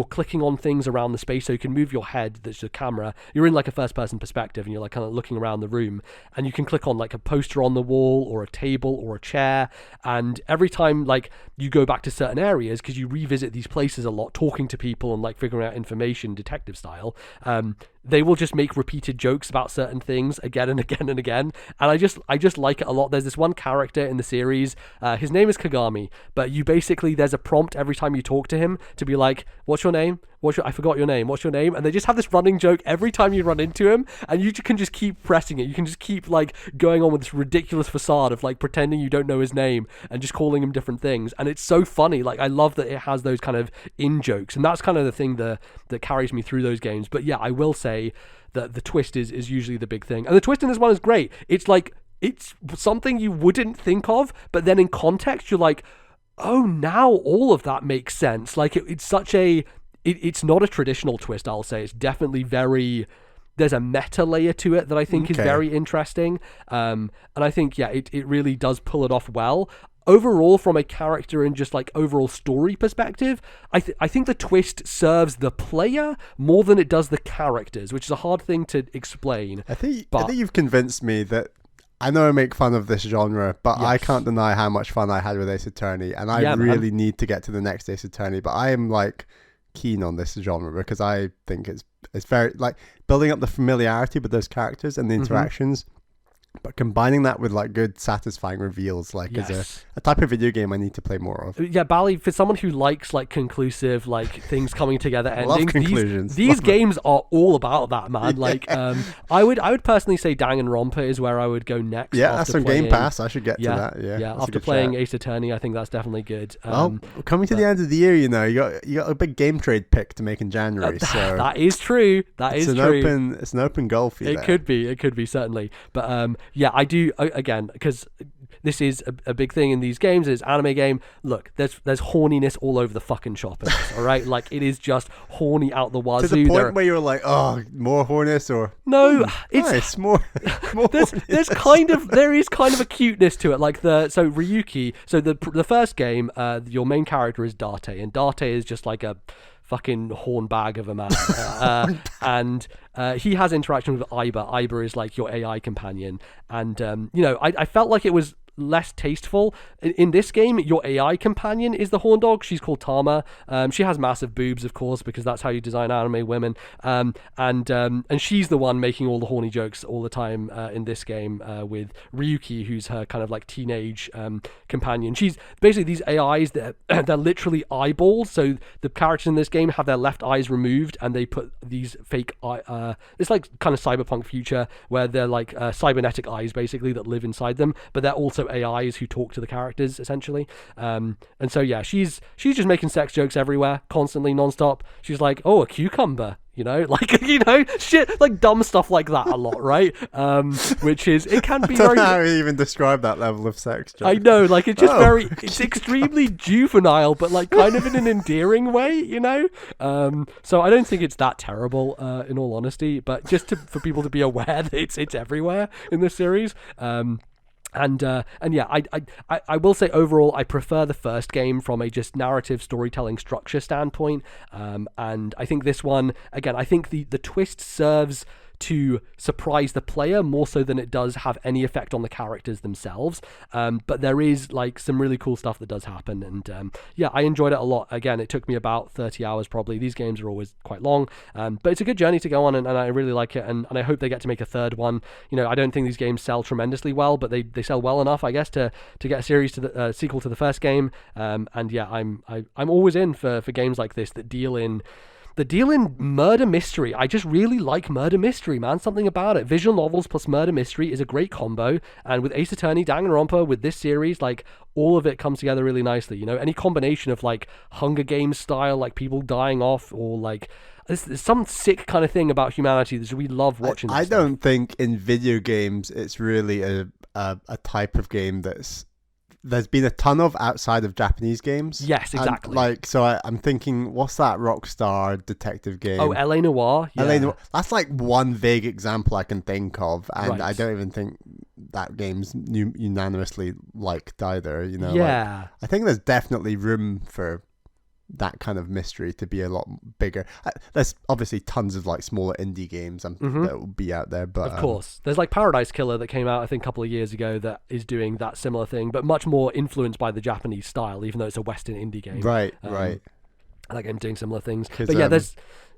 clicking on things around the space, so you can move your head, that's the camera, you're in like a first person perspective, and you're like kind of looking around the room, and you can click on like a poster on the wall or a table or a chair, and every time like you go back to certain areas, because you revisit these places a lot, talking to people and like figuring out information detective style, they will just make repeated jokes about certain things again and again and again, and I just like it a lot. There's this one character in the series, his name is Kagami, but there's a prompt every time you talk to him to be like, what's your name? I forgot your name. What's your name? And they just have this running joke every time you run into him, and you can just keep pressing it. You can just keep like going on with this ridiculous facade of like pretending you don't know his name and just calling him different things. And it's so funny. Like, I love that it has those kind of in jokes, and that's kind of the thing that carries me through those games. But yeah, I will say that the twist is usually the big thing. And the twist in this one is great. It's like, it's something you wouldn't think of, but then in context, you're like, oh, now all of that makes sense. Like, it's such a... It's not a traditional twist, I'll say. It's definitely there's a meta layer to it that I think is very interesting. And I think, yeah, it really does pull it off well. Overall, from a character and just like overall story perspective, I think the twist serves the player more than it does the characters, which is a hard thing to explain. I think you've convinced me that I know I make fun of this genre, but I can't deny how much fun I had with Ace Attorney, and I really need to get to the next Ace Attorney. But I am like keen on this genre because I think it's very like building up the familiarity with those characters and the interactions, but combining that with like good satisfying reveals, like is a type of video game I need to play more of. Yeah, Bally, for someone who likes like conclusive, like things coming together endings, conclusions. These games are all about that, man. Like I would personally say Danganronpa is where I would go next. Yeah, that's on Game Pass. I should get to that. Yeah, after playing Ace Attorney, I think that's definitely good. Coming to the end of the year, you got a big game trade pick to make in January. So that is true. It's an open goal for you. It could be certainly. But yeah, I do again, because this is a big thing in these games. It's anime game. Look, there's horniness all over the fucking shop. All right, like it is just horny out the wazoo. To the point where you're like, oh, more horniness, or no, it's nice, more. There is kind of a cuteness to it. Like Ryuki. So the first game, your main character is Date, and Date is just like a fucking horn bag of a man, and he has interaction with Aiba. Aiba is like your AI companion, and I felt like it was less tasteful. In this game, your AI companion is the horn dog. She's called Tama. She has massive boobs, of course, because that's how you design anime women. And she's the one making all the horny jokes all the time in this game with Ryuki, who's her kind of like teenage companion. She's basically these AIs that they're literally eyeballs. So the characters in this game have their left eyes removed, and they put these fake it's like kind of cyberpunk future where they're like cybernetic eyes basically that live inside them, but they're also also AIs who talk to the characters essentially. And so yeah, she's just making sex jokes everywhere, constantly, nonstop. She's like, oh, a cucumber. Like, shit, like dumb stuff like that a lot, right? Which is, it can be I don't very... know how you even describe that level of sex joke. I know, like, it's just it's extremely juvenile, but like kind of in an endearing way, So I don't think it's that terrible, in all honesty, but just for people to be aware that it's everywhere in this series. And yeah, I will say overall I prefer the first game from a just narrative storytelling structure standpoint. And I think this one, again, I think the twist serves to surprise the player more so than it does have any effect on the characters themselves. But there is like some really cool stuff that does happen. And yeah, I enjoyed it a lot. Again, it took me about 30 hours probably. These games are always quite long. But it's a good journey to go on, and I really like it. And I hope they get to make a third one. I don't think these games sell tremendously well, but they sell well enough, I guess, to get a series to the sequel to the first game. And yeah, I'm always in for games like this that deal in murder mystery. I just really like murder mystery, man. Something about it. Visual novels plus murder mystery is a great combo. And with Ace Attorney, Danganronpa, with this series, like, all of it comes together really nicely. Any combination of like Hunger Games style, like people dying off, or like there's some sick kind of thing about humanity that we love watching. I don't think in video games it's really a type of game there's been a ton of outside of Japanese games. Yes, exactly. And I'm thinking, what's that Rockstar detective game? Oh, L.A. Noire. Yeah. L.A. Noire. That's like one vague example I can think of, and right. I don't even think that game's unanimously liked either. Yeah. I think there's definitely room for that kind of mystery to be a lot bigger. There's obviously tons of like smaller indie games that will be out there, but of course there's like Paradise Killer that came out I think a couple of years ago that is doing that similar thing, but much more influenced by the Japanese style, even though it's a Western indie game. Right. That game doing similar things, but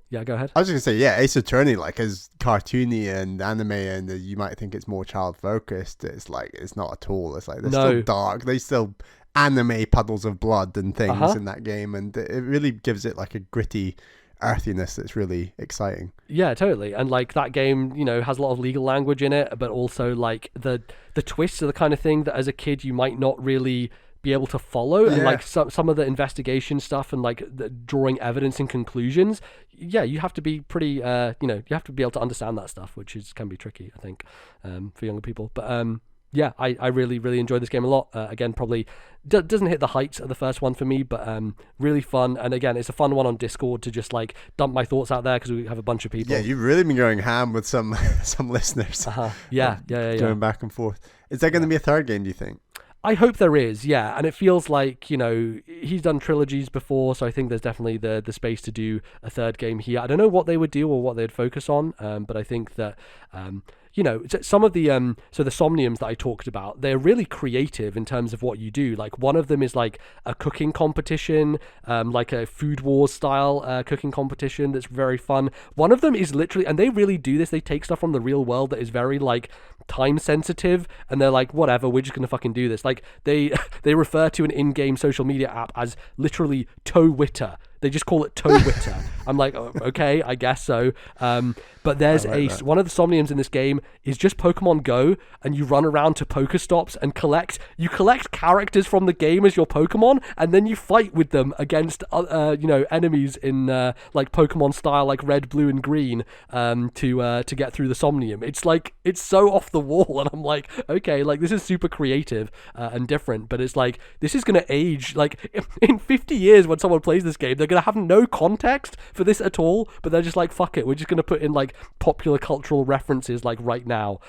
yeah, go ahead. I was gonna say, yeah, Ace Attorney, like, as cartoony and anime, and you might think it's more child focused. It's like, it's not at all. It's like they're still dark. They still anime puddles of blood and things in that game, and it really gives it like a gritty earthiness that's really exciting. Yeah, totally. And like that game, has a lot of legal language in it, but also like the twists are the kind of thing that as a kid you might not really be able to follow. And like some of the investigation stuff and like the drawing evidence and conclusions, you have to be pretty you have to be able to understand that stuff, which can be tricky, I think, for younger people. But yeah, I really, really enjoyed this game a lot. Again, probably doesn't hit the heights of the first one for me, but really fun. And again, it's a fun one on Discord to just like dump my thoughts out there, because we have a bunch of people. Yeah, you've really been going ham with some listeners. Yeah. Going back and forth. Is there going to be a third game, do you think? I hope there is, yeah. And it feels like, he's done trilogies before, so I think there's definitely the space to do a third game here. I don't know what they would do or what they'd focus on, but I think that some of the so the Somniums that I talked about, they're really creative in terms of what you do. Like one of them is like a cooking competition, like a Food Wars style cooking competition that's very fun. One of them is literally, and they really do this, they take stuff from the real world that is very like time sensitive, and they're like, whatever, we're just gonna fucking do this. Like they refer to an in-game social media app as literally Twitter. They just call it Twitter. I'm like, oh, okay, I guess so. But there's one of the Somniums in this game is just Pokemon Go, and you run around to Pokestops and collect characters from the game as your Pokemon, and then you fight with them against enemies in like Pokemon style, like red, blue, and green, to get through the Somnium. It's like, it's so off the wall, and I'm like, okay, like this is super creative and different, but it's like, this is gonna age like in 50 years when someone plays this game, they're gonna have no context for this at all, but they're just like, fuck it, we're just gonna put in like popular cultural references like right now,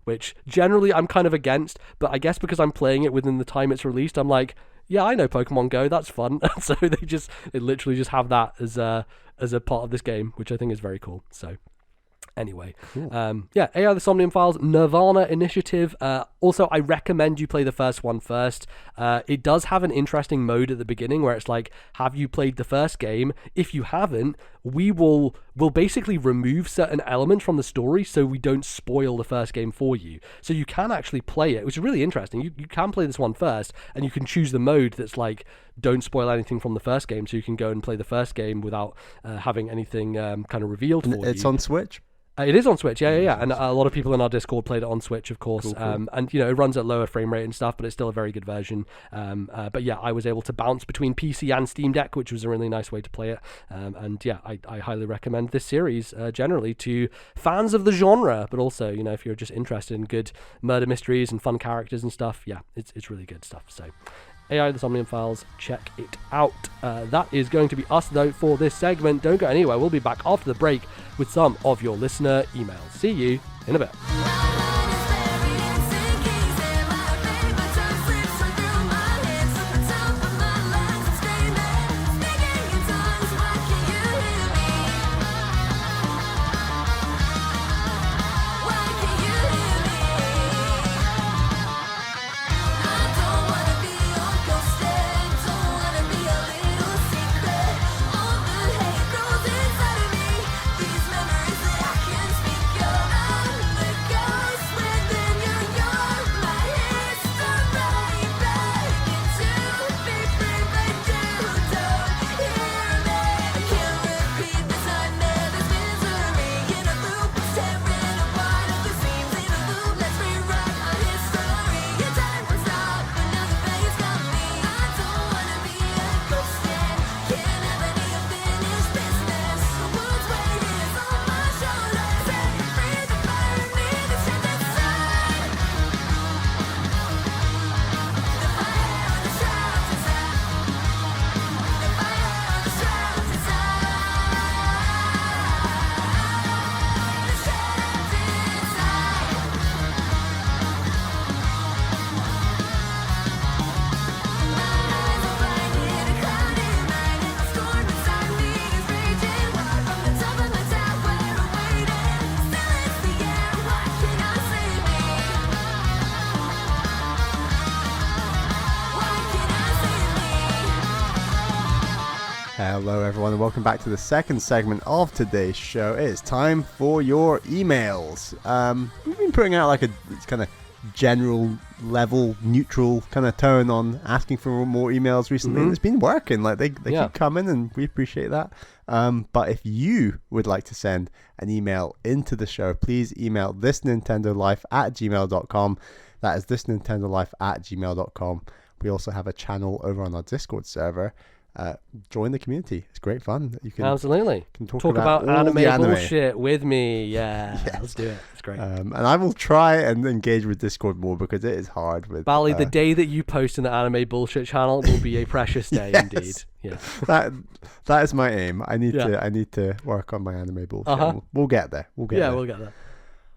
which generally I'm kind of against, but I guess because I'm playing it within the time it's released, I'm like, yeah, I know Pokemon Go, that's fun. So they literally just have that as a part of this game, which I think is very cool. So anyway, cool. AI the Somnium Files, Nirvana Initiative. Also, I recommend you play the first one first. It does have an interesting mode at the beginning where it's like, have you played the first game? If you haven't, we'll basically remove certain elements from the story so we don't spoil the first game for you. So you can actually play it, which is really interesting. You can play this one first, and you can choose the mode that's like, don't spoil anything from the first game, so you can go and play the first game without having anything kind of revealed for you. It's on Switch? It is on Switch, yeah. And a lot of people in our Discord played it on Switch, of course. Cool. And it runs at lower frame rate and stuff, but it's still a very good version. But yeah, I was able to bounce between PC and Steam Deck, which was a really nice way to play it. And yeah, I highly recommend this series generally to fans of the genre, but also if you're just interested in good murder mysteries and fun characters and stuff, yeah, it's really good stuff. So. AI The Somnium Files, check it out. That is going to be us, though, for this segment. Don't go anywhere. We'll be back after the break with some of your listener emails. See you in a bit. Hello everyone and welcome back to the second segment of today's show. It is time for your emails. We've been putting out like a kind of general level, neutral kind of tone on asking for more emails recently. And it's been working. Like they keep coming and we appreciate that. But if you would like to send an email into the show, please email ThisNintendoLife@gmail.com. That is ThisNintendoLife@gmail.com. We also have a channel over on our Discord server. Join the community. It's great fun. You can absolutely talk about anime bullshit with me. Yeah, yes. Let's do it. It's great. And I will try and engage with Discord more because it is hard. With Bally, the day that you post in the anime bullshit channel will be a precious day indeed. Yeah, that is my aim. I need to work on my anime bullshit. We'll get there. We'll get there.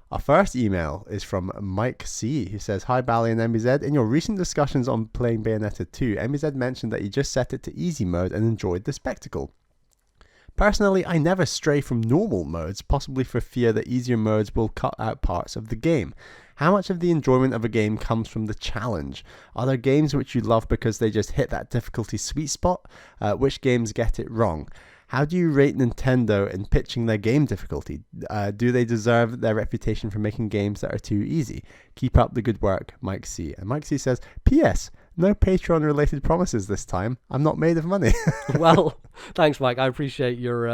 Our first email is from Mike C, who says, "Hi Bally and MBZ. In your recent discussions on playing Bayonetta 2, MBZ mentioned that you just set it to easy mode and enjoyed the spectacle. Personally, I never stray from normal modes, possibly for fear that easier modes will cut out parts of the game. How much of the enjoyment of a game comes from the challenge? Are there games which you love because they just hit that difficulty sweet spot? Which games get it wrong? How do you rate Nintendo in pitching their game difficulty? Do they deserve their reputation for making games that are too easy? Keep up the good work, Mike C." And Mike C says, "P.S. No Patreon-related promises this time. I'm not made of money." Well, thanks, Mike. I appreciate your,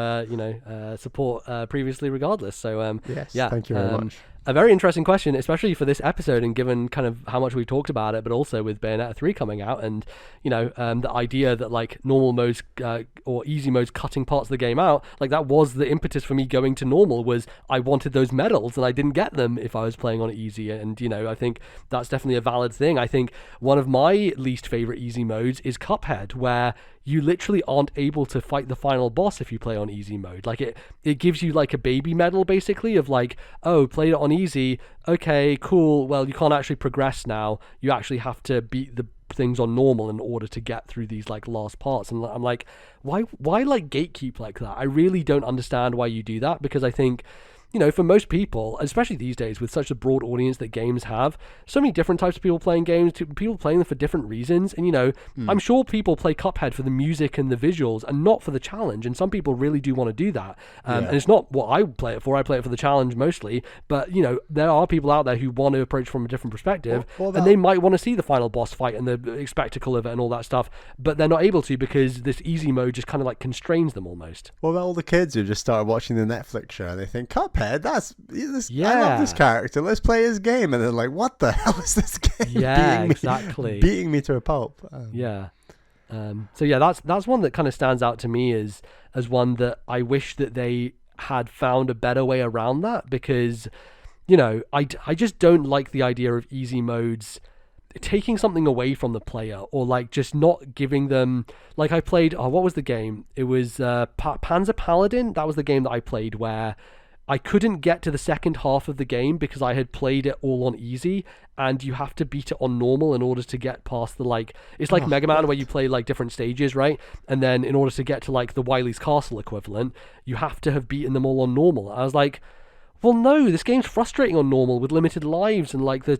support previously, regardless. So, yes, thank you very much. A very interesting question, especially for this episode, and given kind of how much we've talked about it, but also with Bayonetta 3 coming out, and the idea that like normal modes or easy modes cutting parts of the game out, like that was the impetus for me going to normal. Was I wanted those medals and I didn't get them if I was playing on easy, and I think that's definitely a valid thing. I think one of my least favorite easy modes is Cuphead, where you literally aren't able to fight the final boss if you play on easy mode. Like it gives you like a baby medal basically of like, oh, played it on easy, okay, cool, well, you can't actually progress now. You actually have to beat the things on normal in order to get through these like last parts. And I'm like, why like gatekeep like that? I really don't understand why you do that, because I think for most people, especially these days with such a broad audience that games have, so many different types of people playing games, people playing them for different reasons. And, I'm sure people play Cuphead for the music and the visuals and not for the challenge. And some people really do want to do that. And it's not what I play it for. I play it for the challenge mostly. But, there are people out there who want to approach from a different perspective. And they might want to see the final boss fight and the spectacle of it and all that stuff. But they're not able to because this easy mode just kind of like constrains them almost. What about all the kids who just started watching the Netflix show and they think, Cuphead, Cuphead, I love this character. Let's play his game. And then like, what the hell is this game? Yeah, exactly. Beating me to a pulp. Yeah. So yeah, that's one that kind of stands out to me as one that I wish that they had found a better way around that, because, you know, I just don't like the idea of easy modes taking something away from the player, or like just not giving them, like I played, what was the game? It was Panzer Paladin. That was the game that I played where I couldn't get to the second half of the game because I had played it all on easy, and you have to beat it on normal in order to get past the, like, it's like Mega Man where you play like different stages, right? And then in order to get to like the Wily's Castle equivalent, you have to have beaten them all on normal. I was like, well, no, this game's frustrating on normal with limited lives, and like the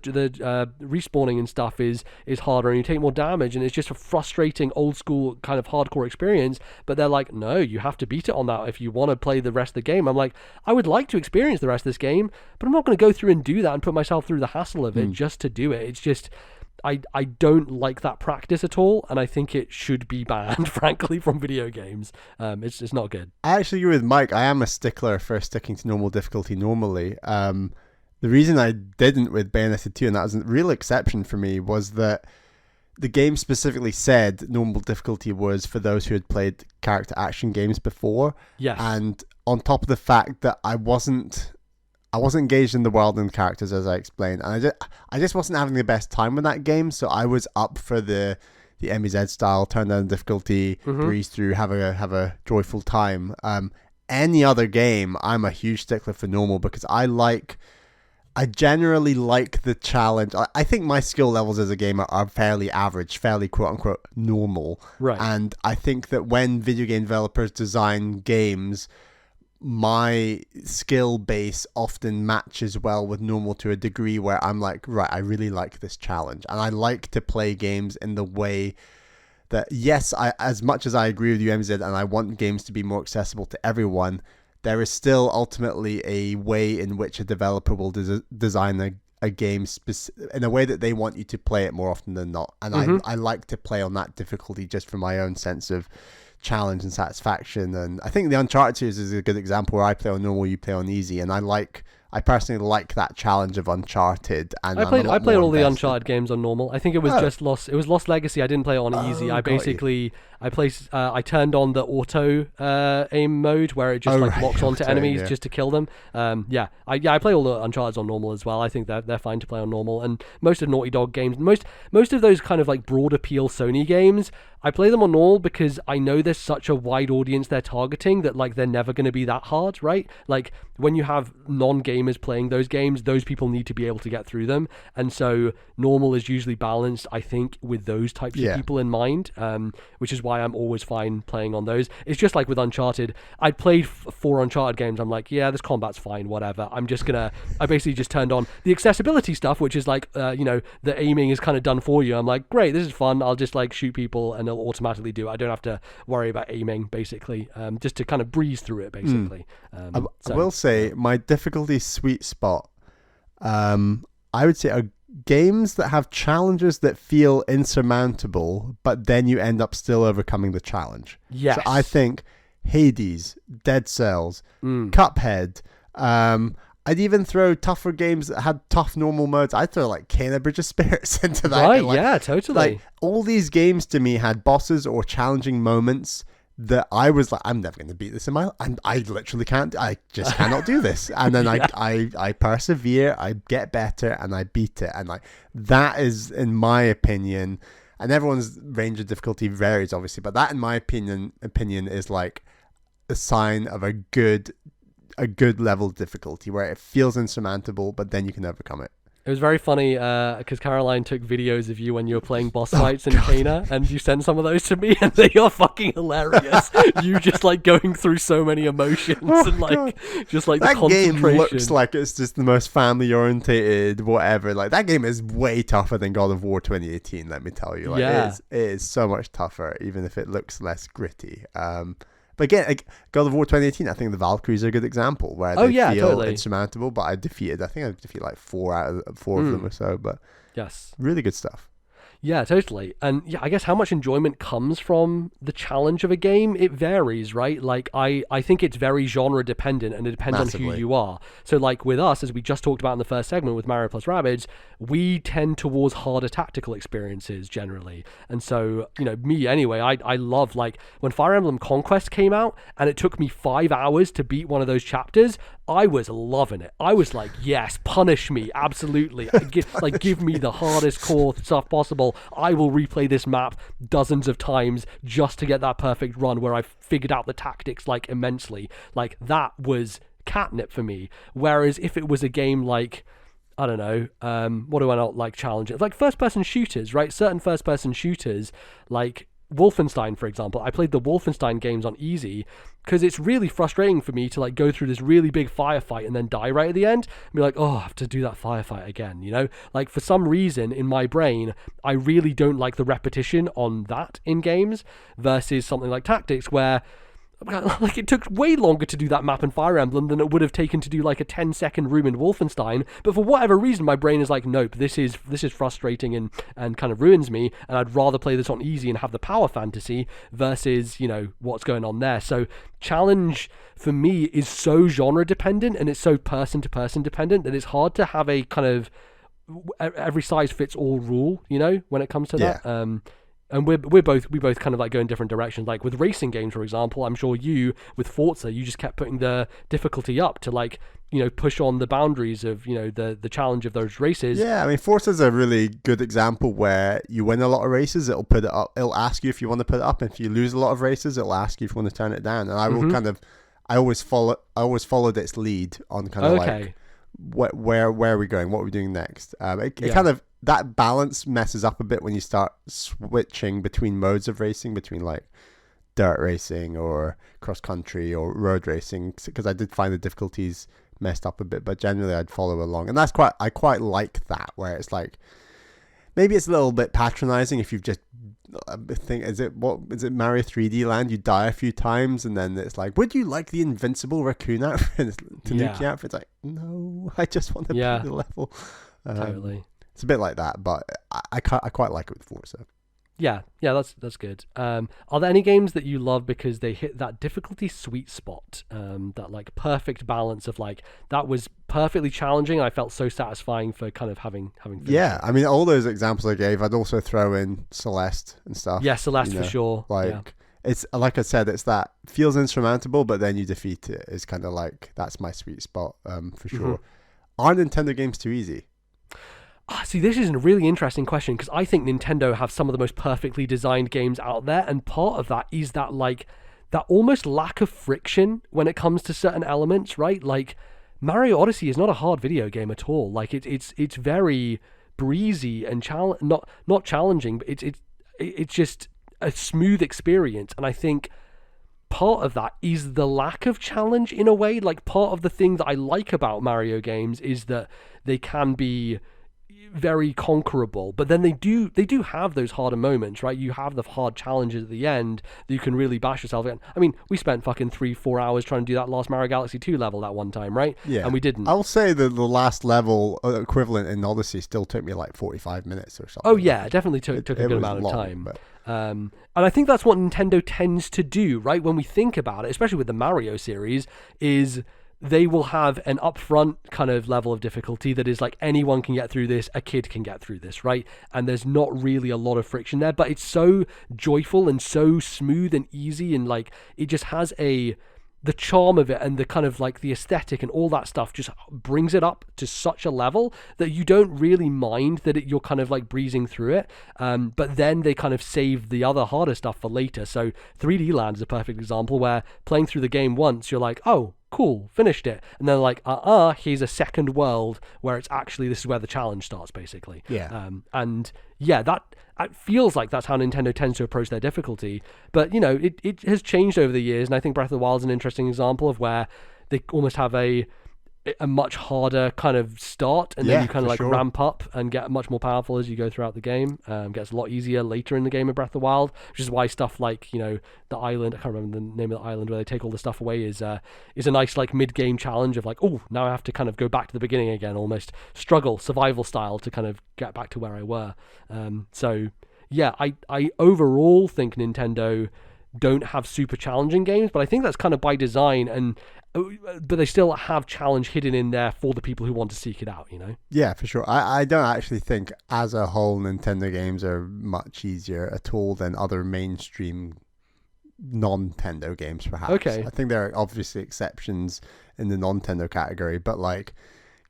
respawning and stuff is harder, and you take more damage, and it's just a frustrating old school kind of hardcore experience. But they're like, no, you have to beat it on that if you want to play the rest of the game. I'm like, I would like to experience the rest of this game, but I'm not going to go through and do that and put myself through the hassle of it just to do it. It's just, I don't like that practice at all, and I think it should be banned, frankly, from video games. It's not good. I actually agree with Mike. I am a stickler for sticking to normal difficulty normally. The reason I didn't with Bayonetta 2, and that was a real exception for me, was that the game specifically said normal difficulty was for those who had played character action games before. Yes. And on top of the fact that I wasn't engaged in the world and characters, as I explained, and I just wasn't having the best time with that game. So I was up for the MEZ style, turn down difficulty, breeze through, have a joyful time. Any other game, I'm a huge stickler for normal, because I generally like the challenge. I think my skill levels as a gamer are fairly average, fairly quote unquote normal. Right. And I think that when video game developers design games, my skill base often matches well with normal to a degree where I'm like, right, I really like this challenge. And I like to play games in the way that, yes, as much as I agree with you, MZ, and I want games to be more accessible to everyone, there is still ultimately a way in which a developer will design a game in a way that they want you to play it more often than not. And I like to play on that difficulty just for my own sense of challenge and satisfaction. And I think the Uncharted series is a good example where I play on normal, you play on easy, and I personally like that challenge of Uncharted. And I played all the Uncharted games on normal. I think it was just Lost Legacy. I didn't play it on easy. I turned on the auto aim mode where it just locks onto enemies just to kill them. I play all the Uncharted on normal as well. I think they're fine to play on normal, and most of Naughty Dog games, most of those kind of like broad appeal Sony games, I play them on normal because I know there's such a wide audience they're targeting that like they're never going to be that hard, right? Like when you have non-gamers playing those games, those people need to be able to get through them, and so normal is usually balanced, I think, with those types of people in mind, which is why I'm always fine playing on those. It's just like with Uncharted. I'd played 4 Uncharted games. I'm like, yeah, this combat's fine, whatever. I basically just turned on the accessibility stuff, which is like, the aiming is kind of done for you. I'm like, great, this is fun. I'll just like shoot people and it'll automatically do it. I don't have to worry about aiming, basically, just to kind of breeze through it, basically. I will say my difficulty sweet spot, I would say, are games that have challenges that feel insurmountable, but then you end up still overcoming the challenge. Yes. So I think Hades, Dead Cells, Cuphead, I'd even throw tougher games that had tough normal modes. I'd throw like Kena Bridge of Spirits into that. Right, yeah, totally. Like all these games to me had bosses or challenging moments that I was like, I'm never going to beat this in my life. And I literally can't. I just cannot do this. And then I persevere, I get better, and I beat it. And like that is, in my opinion, and everyone's range of difficulty varies, obviously, but that, in my opinion is like a sign of a good level of difficulty where it feels insurmountable, but then you can overcome it. It was very funny because Caroline took videos of you when you were playing boss fights in Kena, and you sent some of those to me, and they are fucking hilarious. You just like going through so many emotions and like just like that the concentration. Game looks like it's just the most family orientated whatever. Like that game is way tougher than God of War 2018. Let me tell you, like it is so much tougher, even if it looks less gritty. But again, like God of War 2018, I think the Valkyries are a good example where they feel insurmountable, but I think I defeated like 4 of them or so, but yes, really good stuff. Yeah, totally. And yeah, I guess how much enjoyment comes from the challenge of a game, it varies, right? Like I think it's very genre dependent and it depends on who Massively. you are. So like with us, as we just talked about in the first segment with Mario plus Rabbids, we tend towards harder tactical experiences generally. And so, me anyway, I love like when Fire Emblem Conquest came out and it took me 5 hours to beat one of those chapters, I was loving it. I was like, yes, punish me, absolutely. Give me the hardest core stuff possible. I will replay this map dozens of times just to get that perfect run where I've figured out the tactics like immensely. Like that was catnip for me. Whereas if it was a game like, I don't know, what do I not like challenging? Like first-person shooters, right? Certain first-person shooters, like Wolfenstein, for example. I played the Wolfenstein games on easy because it's really frustrating for me to like go through this really big firefight and then die right at the end and be like, oh, I have to do that firefight again, Like for some reason in my brain, I really don't like the repetition on that in games versus something like Tactics where like it took way longer to do that map in Fire Emblem than it would have taken to do like a 10-second room in Wolfenstein, but for whatever reason my brain is like, nope, this is frustrating and kind of ruins me, and I'd rather play this on easy and have the power fantasy versus what's going on there. So challenge for me is so genre dependent and it's so person to person dependent that it's hard to have a kind of every size fits all rule when it comes to that. And we both kind of like go in different directions. Like with racing games, for example, I'm sure you with Forza, you just kept putting the difficulty up to like push on the boundaries of the challenge of those races. Yeah, I mean Forza's a really good example where you win a lot of races, it'll put it up. It'll ask you if you want to put it up. And if you lose a lot of races, it'll ask you if you want to turn it down. And I will I always followed its lead on kind of like where are we going? What are we doing next? It kind of, that balance messes up a bit when you start switching between modes of racing, between like dirt racing or cross country or road racing, because I did find the difficulties messed up a bit, but generally I'd follow along. And I quite like that, where it's like, maybe it's a little bit patronizing if you've just is it Mario 3D Land? You die a few times and then it's like, would you like the invincible raccoon outfit, Tanuki outfit? It's like, no, I just want to beat the level. Totally. It's a bit like that, but I quite like it with Forza. Yeah, that's good. Are there any games that you love because they hit that difficulty sweet spot, that like perfect balance of like, that was perfectly challenging and I felt so satisfying for kind of having Yeah, I mean all those examples I gave, I'd also throw in Celeste and stuff. Yeah, Celeste for sure. Like it's like I said, it's that feels insurmountable, but then you defeat it. It's kind of like, that's my sweet spot, for sure. Are Nintendo games too easy? See, this is a really interesting question because I think Nintendo have some of the most perfectly designed games out there, and part of that is that like that almost lack of friction when it comes to certain elements, right? Like Mario Odyssey is not a hard video game at all. Like it's very breezy and not challenging, but it's just a smooth experience, and I think part of that is the lack of challenge in a way. Like part of the thing that I like about Mario games is that they can be very conquerable, but then they do have those harder moments, right? You have the hard challenges at the end that you can really bash yourself in. I mean, we spent fucking 3-4 hours trying to do that last Mario Galaxy 2 level that one time, right? Yeah. And we didn't. I'll say that the last level equivalent in Odyssey still took me like 45 minutes or something. Oh yeah, it definitely took a good amount of time. But... and I think that's what Nintendo tends to do, right? When we think about it, especially with the Mario series, is they will have an upfront kind of level of difficulty that is like, anyone can get through this, a kid can get through this, right? And there's not really a lot of friction there, but it's so joyful and so smooth and easy, and like it just has the charm of it, and the kind of like the aesthetic and all that stuff just brings it up to such a level that you don't really mind that you're kind of like breezing through it. But then they kind of save the other harder stuff for later. So 3D Land is a perfect example where playing through the game once, you're like, oh, cool, finished it. And then like, here's a second world where it's actually, this is where the challenge starts, basically. Yeah. And yeah, that it feels like that's how Nintendo tends to approach their difficulty. But, it has changed over the years, and I think Breath of the Wild is an interesting example of where they almost have a a much harder kind of start, and then you kind of like sure. ramp up and get much more powerful as you go throughout the game. Gets a lot easier later in the game of Breath of the Wild, which is why stuff like, you know, the island, I can't remember the name of the island where they take all the stuff away, is a nice like mid-game challenge of like, oh, now I have to kind of go back to the beginning again, almost struggle survival style to kind of get back to where I were. So yeah, I overall think Nintendo don't have super challenging games, but I think that's kind of by design, and but they still have challenge hidden in there for the people who want to seek it out, you know? Yeah, for sure. I don't actually think as a whole Nintendo games are much easier at all than other mainstream non-Nintendo games, perhaps. Okay. I think there are obviously exceptions in the non-Nintendo category, but like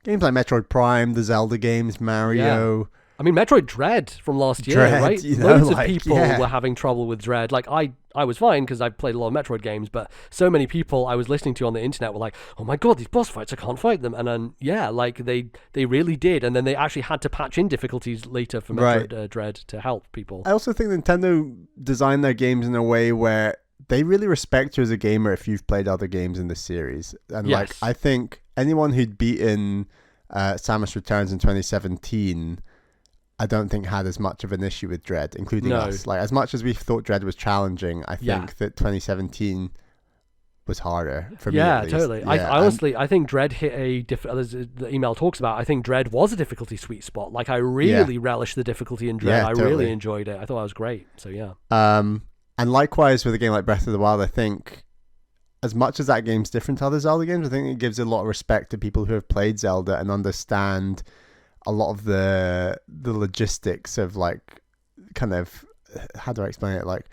games like Metroid Prime, the Zelda games, Mario... I mean, Metroid Dread from last year, Dread, right? you know, Loads like, of people were having trouble with Dread. Like, I was fine because I've played a lot of Metroid games, but so many people I was listening to on the internet were like, oh my god, these boss fights, I can't fight them. And then, yeah, like, they really did. And then they actually had to patch in difficulties later for Metroid Dread to help people. I also think Nintendo designed their games in a way where they really respect you as a gamer if you've played other games in the series. And, like, I think anyone who'd beaten Samus Returns in 2017... I don't think had as much of an issue with Dread, including us. Like, as much as we thought Dread was challenging, I think that 2017 was harder for me. Yeah, at least. totally. I honestly, I think Dread hit a the email talks about. I think Dread was a difficulty sweet spot. Like, I really relished the difficulty in Dread. I really enjoyed it. I thought that was great. So yeah. And likewise with a game like Breath of the Wild, I think as much as that game's different to other Zelda games, I think it gives a lot of respect to people who have played Zelda and understand a lot of the logistics of, like, kind of, how do I explain it? Like,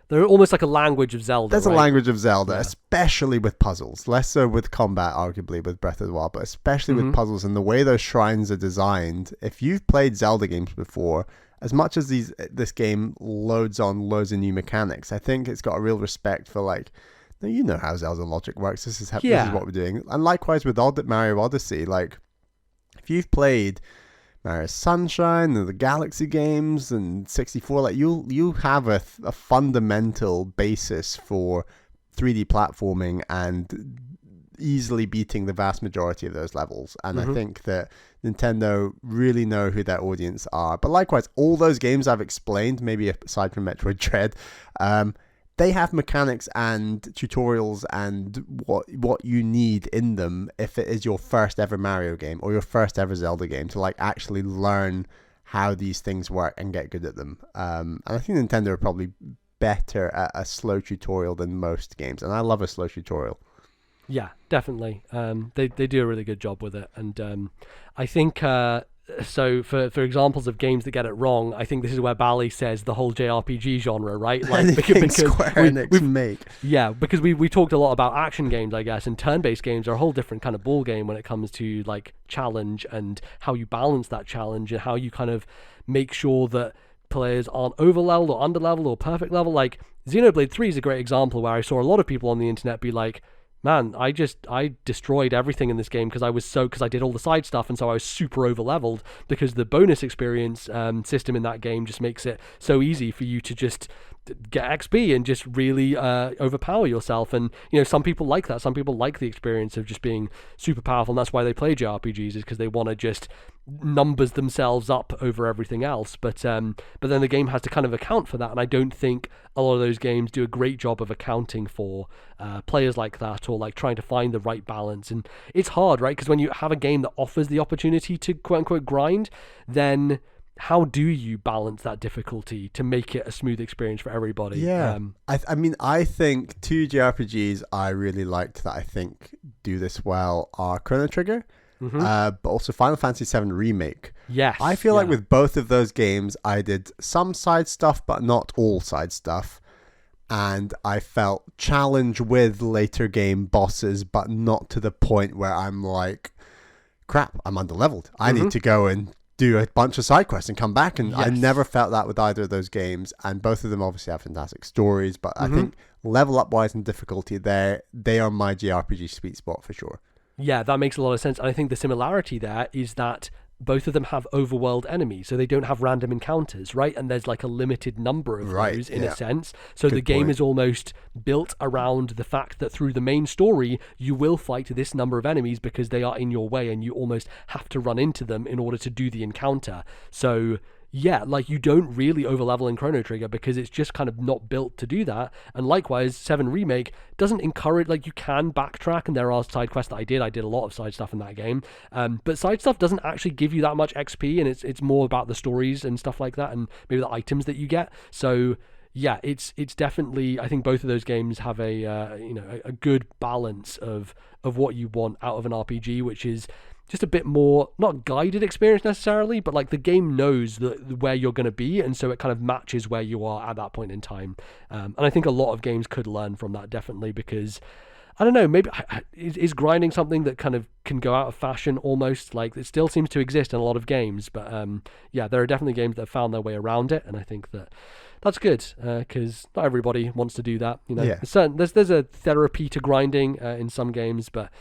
they're almost like a language of Zelda. There's a language of Zelda, especially with puzzles. Less so with combat, arguably, with Breath of the Wild, but especially with puzzles and the way those shrines are designed. If you've played Zelda games before, as much as this game loads on loads of new mechanics, I think it's got a real respect for, like, no, you know how Zelda logic works. This is what we're doing. And likewise with Mario Odyssey, like, if you've played Mario Sunshine and the Galaxy games and 64, like, you have a fundamental basis for 3D platforming and easily beating the vast majority of those levels. And I think that Nintendo really know who their audience are. But likewise, all those games I've explained, maybe aside from Metroid Dread, they have mechanics and tutorials and what you need in them if it is your first ever Mario game or your first ever Zelda game to, like, actually learn how these things work and get good at them. And I think Nintendo are probably better at a slow tutorial than most games. And I love a slow tutorial. Yeah, definitely. They do a really good job with it. And I think... So for examples of games that get it wrong, I think this is where Bally says the whole JRPG genre, right? Like, because Square Enix make. Yeah, because we talked a lot about action games, I guess, and turn-based games are a whole different kind of ball game when it comes to, like, challenge and how you balance that challenge and how you kind of make sure that players aren't over-leveled or under-leveled or perfect level. Like, Xenoblade 3 is a great example where I saw a lot of people on the internet be like, man, I destroyed everything in this game because I did all the side stuff, and so I was super over leveled because the bonus experience system in that game just makes it so easy for you to just get XP and just really overpower yourself. And, you know, some people like that. Some people like the experience of just being super powerful, and that's why they play JRPGs, is because they want to just numbers themselves up over everything else. But then the game has to kind of account for that, and I don't think a lot of those games do a great job of accounting for players like that, or like trying to find the right balance. And it's hard, right? Because when you have a game that offers the opportunity to quote unquote grind, then how do you balance that difficulty to make it a smooth experience for everybody? Yeah. I mean, I think two JRPGs I really liked that I think do this well are Chrono Trigger, but also Final Fantasy VII Remake. Yes. I feel like with both of those games, I did some side stuff, but not all side stuff. And I felt challenged with later game bosses, but not to the point where I'm like, crap, I'm underleveled. I need to go and do a bunch of side quests and come back. And I never felt that with either of those games. And both of them obviously have fantastic stories, but I think level up wise and difficulty, they are my JRPG sweet spot for sure. Yeah, that makes a lot of sense. And I think the similarity there is that both of them have overworld enemies, so they don't have random encounters, right? And there's like a limited number of those in a sense. So the game is almost built around the fact that through the main story, you will fight this number of enemies because they are in your way and you almost have to run into them in order to do the encounter. So yeah, like you don't really overlevel in Chrono Trigger because it's just kind of not built to do that. And likewise, 7 Remake doesn't encourage, like you can backtrack and there are side quests that I did a lot of side stuff in that game. But side stuff doesn't actually give you that much XP, and it's more about the stories and stuff like that and maybe the items that you get. So yeah, it's definitely, I think both of those games have a good balance of what you want out of an RPG, which is just a bit more, not guided experience necessarily, but like the game knows where you're going to be, and so it kind of matches where you are at that point in time. And I think a lot of games could learn from that, definitely, because I don't know, maybe is grinding something that kind of can go out of fashion almost? Like it still seems to exist in a lot of games, but yeah, there are definitely games that have found their way around it, and I think that's good because not everybody wants to do that. There's a therapy to grinding in some games, but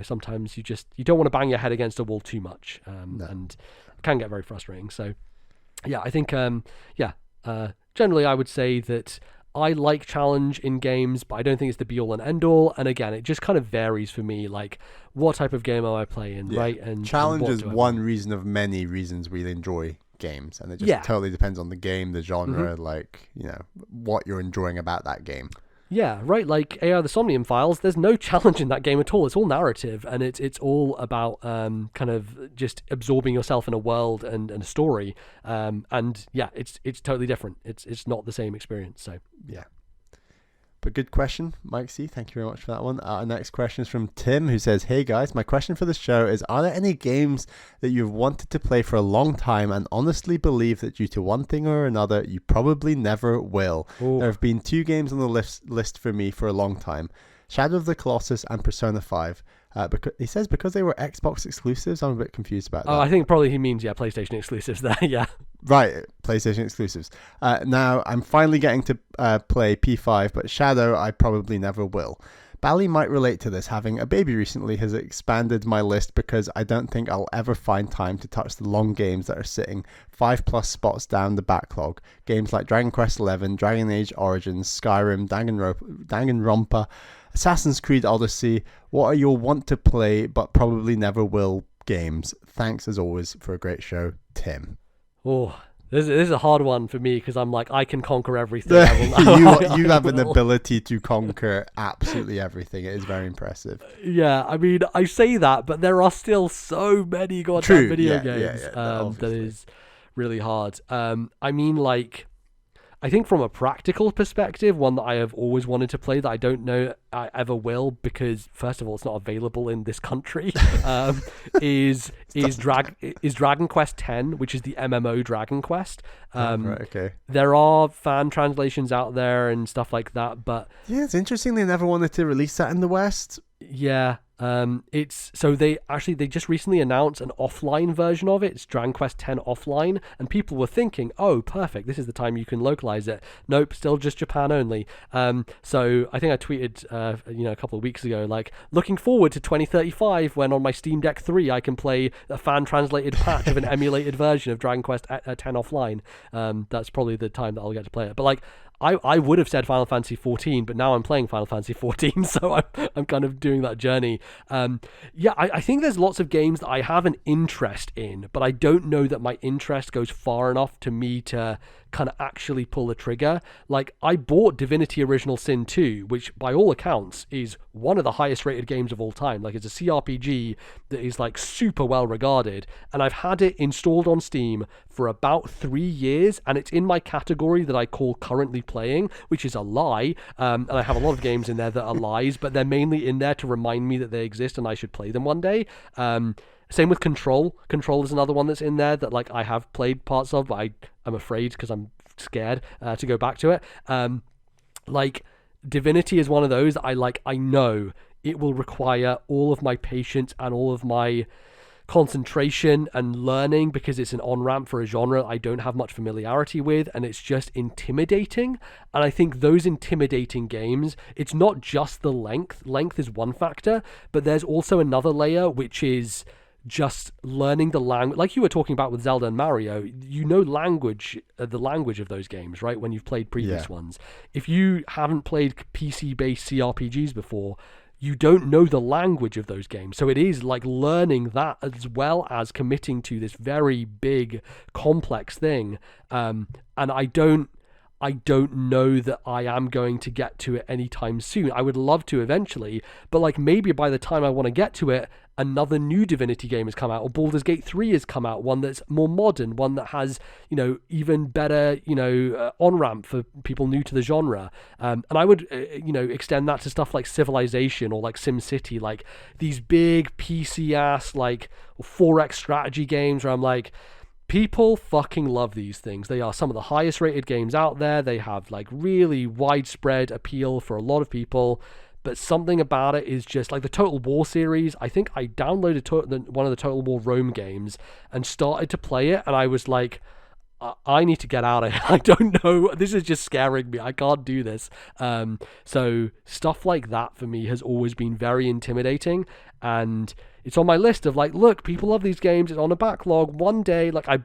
sometimes you don't want to bang your head against a wall too much, and it can get very frustrating. So yeah, I think generally I would say that I like challenge in games, but I don't think it's the be all and end all. And again, it just kind of varies for me, like what type of game am I playing, right? And challenge is one reason of many reasons we enjoy games, and it just totally depends on the game, the genre, like what you're enjoying about that game. Yeah, right. Like AI the Somnium Files, there's no challenge in that game at all. It's all narrative, and it's all about kind of just absorbing yourself in a world and a story. And yeah, it's totally different. It's not the same experience. So yeah. But good question, Mike C. Thank you very much for that one. Our next question is from Tim, who says, "Hey guys, my question for the show is, are there any games that you've wanted to play for a long time and honestly believe that due to one thing or another, you probably never will?" Ooh. There have been 2 games on the list for me for a long time. Shadow of the Colossus and Persona 5. Because they were Xbox exclusives. I'm a bit confused about that. Oh, I think probably he means, PlayStation exclusives there, yeah. Right, PlayStation exclusives. Now, I'm finally getting to play P5, but Shadow, I probably never will. Bally might relate to this. Having a baby recently has expanded my list because I don't think I'll ever find time to touch the long games that are sitting 5+ spots down the backlog. Games like Dragon Quest XI, Dragon Age Origins, Skyrim, Danganronpa, Assassin's Creed Odyssey. What are your want to play but probably never will games? Thanks as always for a great show, Tim. Oh, this is a hard one for me because I'm like, I can conquer everything. You have an ability to conquer absolutely everything. It is very impressive. Yeah, I mean, I say that, but there are still so many goddamn video games that is really hard. I mean, like, I think from a practical perspective, one that I have always wanted to play that I don't know I ever will because, first of all, it's not available in this country, is Dragon Quest X, which is the MMO Dragon Quest. Right, okay. There are fan translations out there and stuff like that, but yeah, it's interesting they never wanted to release that in the West. Yeah. It's so they just recently announced an offline version of it. It's Dragon Quest X offline, and people were thinking, oh, perfect, this is the time you can localize it. Nope, still just Japan only. So I think I tweeted a couple of weeks ago, like, looking forward to 2035 when on my Steam Deck 3 I can play a fan translated patch of an emulated version of Dragon Quest X offline. That's probably the time that I'll get to play it. But like, I would have said Final Fantasy XIV, but now I'm playing Final Fantasy XIV, so I'm kind of doing that journey. I think there's lots of games that I have an interest in, but I don't know that my interest goes far enough to me to kind of actually pull the trigger. Like, I bought Divinity Original Sin 2, which by all accounts is one of the highest rated games of all time. Like, it's a CRPG that is like super well regarded, and I've had it installed on Steam for about 3 years, and it's in my category that I call currently playing, which is a lie. And I have a lot of games in there that are lies, but they're mainly in there to remind me that they exist and I should play them one day. Same with Control. Control is another one that's in there that like I have played parts of, but I'm afraid because I'm scared to go back to it. Like, Divinity is one of those that I know it will require all of my patience and all of my concentration and learning because it's an on-ramp for a genre I don't have much familiarity with, and it's just intimidating. And I think those intimidating games, it's not just the length is one factor, but there's also another layer, which is just learning the language, like you were talking about with Zelda and Mario, you know the language of those games, right? When you've played previous ones. If you haven't played PC-based CRPGs before, you don't know the language of those games. So it is like learning that as well as committing to this very big, complex thing. And I don't know that I am going to get to it anytime soon. I would love to eventually, but like maybe by the time I want to get to it, another new Divinity game has come out, or Baldur's Gate 3 has come out, one that's more modern, one that has, even better, on-ramp for people new to the genre. And I would, extend that to stuff like Civilization or like SimCity, like these big PC-ass, like 4X strategy games where I'm like, people fucking love these things. They are some of the highest rated games out there. They have like really widespread appeal for a lot of people. But something about it is just like the Total War series. I think I downloaded one of the Total War Rome games and started to play it. And I was like, I need to get out of here. I don't know. This is just scaring me. I can't do this. So stuff like that for me has always been very intimidating. And it's on my list of like, look, people love these games. It's on a backlog. One day, like I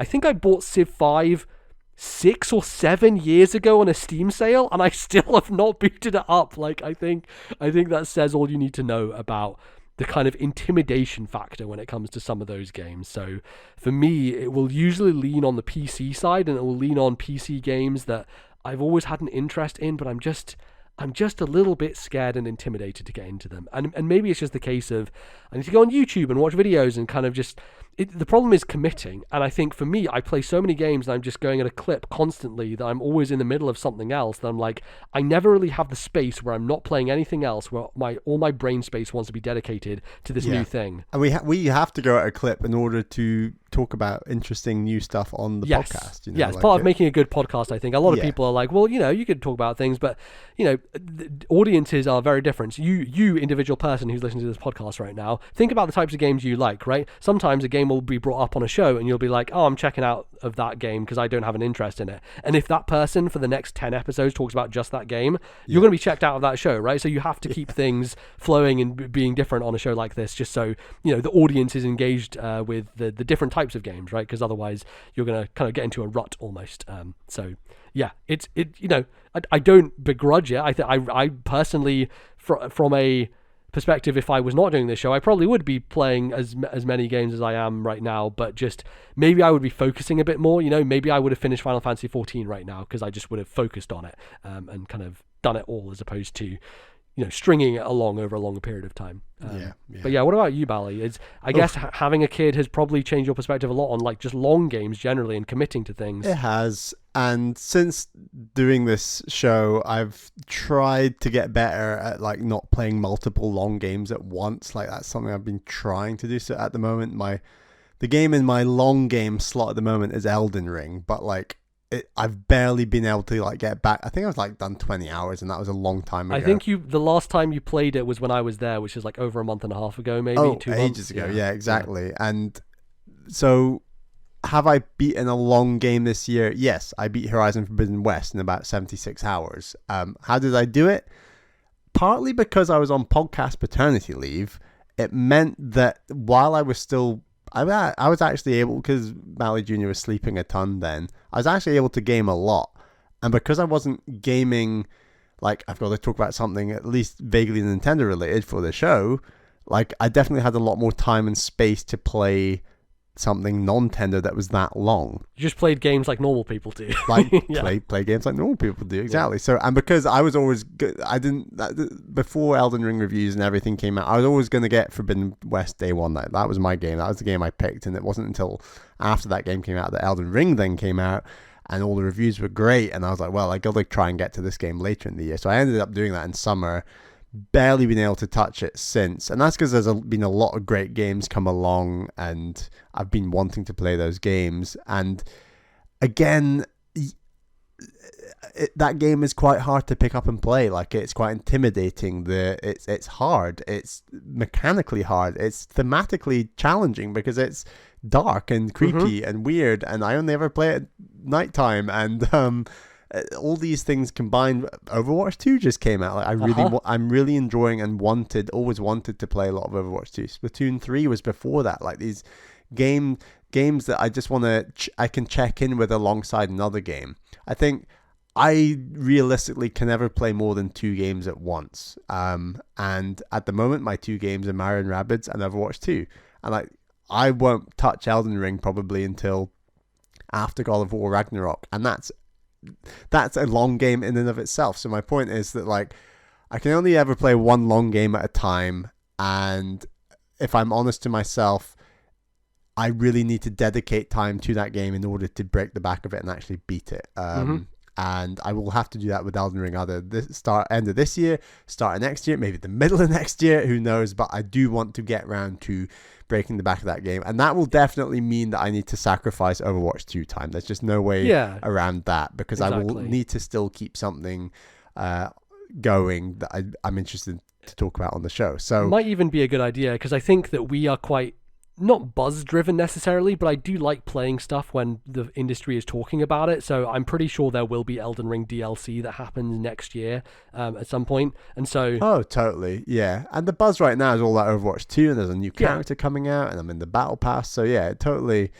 think I bought Civ 5 6 or 7 years ago on a Steam sale, and I still have not booted it up. Like I think that says all you need to know about the kind of intimidation factor when it comes to some of those games. So for me, it will usually lean on the PC side, and it will lean on PC games that I've always had an interest in, but I'm just a little bit scared and intimidated to get into them. And maybe it's just the case of I need to go on YouTube and watch videos and kind of just... the problem is committing. And I think for me, I play so many games and I'm just going at a clip constantly that I'm always in the middle of something else that I'm like, I never really have the space where I'm not playing anything else, where all my brain space wants to be dedicated to this new thing. And we have to go at a clip in order to talk about interesting new stuff on the podcast. It's part of making a good podcast, I think. A lot of people are like, well, you could talk about things, but the audiences are very different. You individual person who's listening to this podcast right now, think about the types of games you like, right? Sometimes a game will be brought up on a show and you'll be like, oh, I'm checking out of that game because I don't have an interest in it. And if that person for the next 10 episodes talks about just that game, you're going to be checked out of that show, right? So you have to keep things flowing and being different on a show like this, just so the audience is engaged with the different types of games, right? Because otherwise you're going to kind of get into a rut almost. So yeah, I don't begrudge it. I personally, from a perspective, if I was not doing this show, I probably would be playing as many games as I am right now, but just maybe I would be focusing a bit more. Maybe I would have finished Final Fantasy 14 right now because I just would have focused on it and kind of done it all, as opposed to stringing it along over a longer period of time. But yeah, what about you, Bally? I guess having a kid has probably changed your perspective a lot on like just long games generally and committing to things. It has. And since doing this show, I've tried to get better at like not playing multiple long games at once. Like that's something I've been trying to do. So at the moment, the game in my long game slot at the moment is Elden Ring, but like I've barely been able to like get back. I think I was like done 20 hours and that was a long time ago. I think the last time you played it was when I was there, which is like over a month and a half ago, maybe 2 months. Ages ago. Yeah, exactly. Yeah. And so have I beaten a long game this year? Yes, I beat Horizon Forbidden West in about 76 hours. How did I do it? Partly because I was on podcast paternity leave. It meant that while I was still... I was actually able, because Mally Jr. was sleeping a ton then, I was actually able to game a lot. And because I wasn't gaming, like, I've got to talk about something at least vaguely Nintendo related for the show, like, I definitely had a lot more time and space to play something non-tender that was that long. You just played games like normal people do. Like play games like normal people do, exactly. So, and because I was always before Elden Ring reviews and everything came out, I was always going to get Forbidden West day one. That was my game. That was the game I picked, and it wasn't until after that game came out that Elden Ring then came out, and all the reviews were great, and I was like, well, I got to try and get to this game later in the year. So I ended up doing that in summer. Barely been able to touch it since, and that's because there's been a lot of great games come along and I've been wanting to play those games. And again, that game is quite hard to pick up and play. Like, it's quite intimidating. It's hard, it's mechanically hard, it's thematically challenging because it's dark and creepy and weird, and I only ever play it at nighttime, and all these things combined. Overwatch 2 just came out. Like I'm really enjoying and always wanted to play a lot of Overwatch 2. Splatoon 3 was before that. Like these games that I just want to I can check in with alongside another game. I think I realistically can never play more than 2 games at once. And at the moment, my 2 games are Mario and Rabbids and Overwatch 2. And like, I won't touch Elden Ring probably until after God of War Ragnarok. And that's a long game in and of itself. So my point is that like, I can only ever play one long game at a time. And if I'm honest to myself, I really need to dedicate time to that game in order to break the back of it and actually beat it. And I will have to do that with Elden Ring either end of this year, start of next year, maybe the middle of next year, who knows. But I do want to get around to breaking the back of that game. And that will definitely mean that I need to sacrifice Overwatch 2 time. There's just no way around that, because I will need to still keep something going that I'm interested to talk about on the show. So it might even be a good idea, because I think that we are quite not buzz driven necessarily, but I do like playing stuff when the industry is talking about it. So I'm pretty sure there will be Elden Ring DLC that happens next year at some point. And so totally, yeah. And the buzz right now is all that Overwatch 2, and there's a new character coming out, and I'm in the battle pass. So yeah, totally.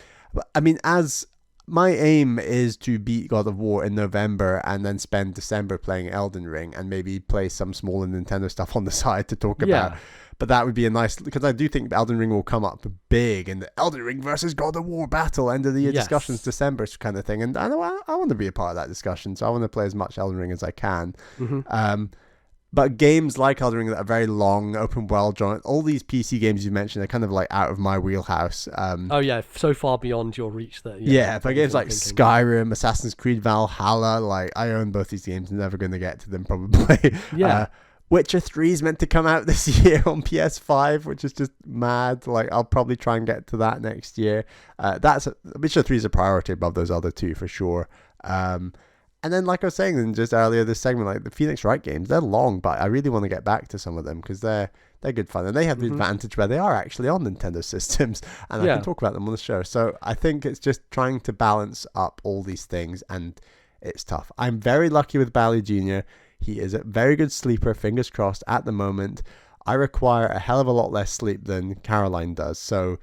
I mean, as my aim is to beat God of War in November and then spend December playing Elden Ring and maybe play some smaller Nintendo stuff on the side to talk about. But that would be a nice, because I do think Elden Ring will come up big in the Elden Ring versus God of War battle, end of the year discussions, December kind of thing. And I want to be a part of that discussion, so I want to play as much Elden Ring as I can. But games like Elden Ring that are very long, open world, all these PC games you mentioned are kind of like out of my wheelhouse. So far beyond your reach that. But games like Skyrim, Assassin's Creed Valhalla, like I own both these games, never going to get to them probably. Witcher 3 is meant to come out this year on PS5, which is just mad. Like, I'll probably try and get to that next year. Witcher 3 is a priority above those other two for sure. And then, like I was saying just earlier this segment, like the Phoenix Wright games, they're long, but I really want to get back to some of them because they're good fun. And they have the advantage where they are actually on Nintendo systems, and I can talk about them on the show. So I think it's just trying to balance up all these things, and it's tough. I'm very lucky with Bally Jr. He is a very good sleeper, fingers crossed, at the moment. I require a hell of a lot less sleep than Caroline does. So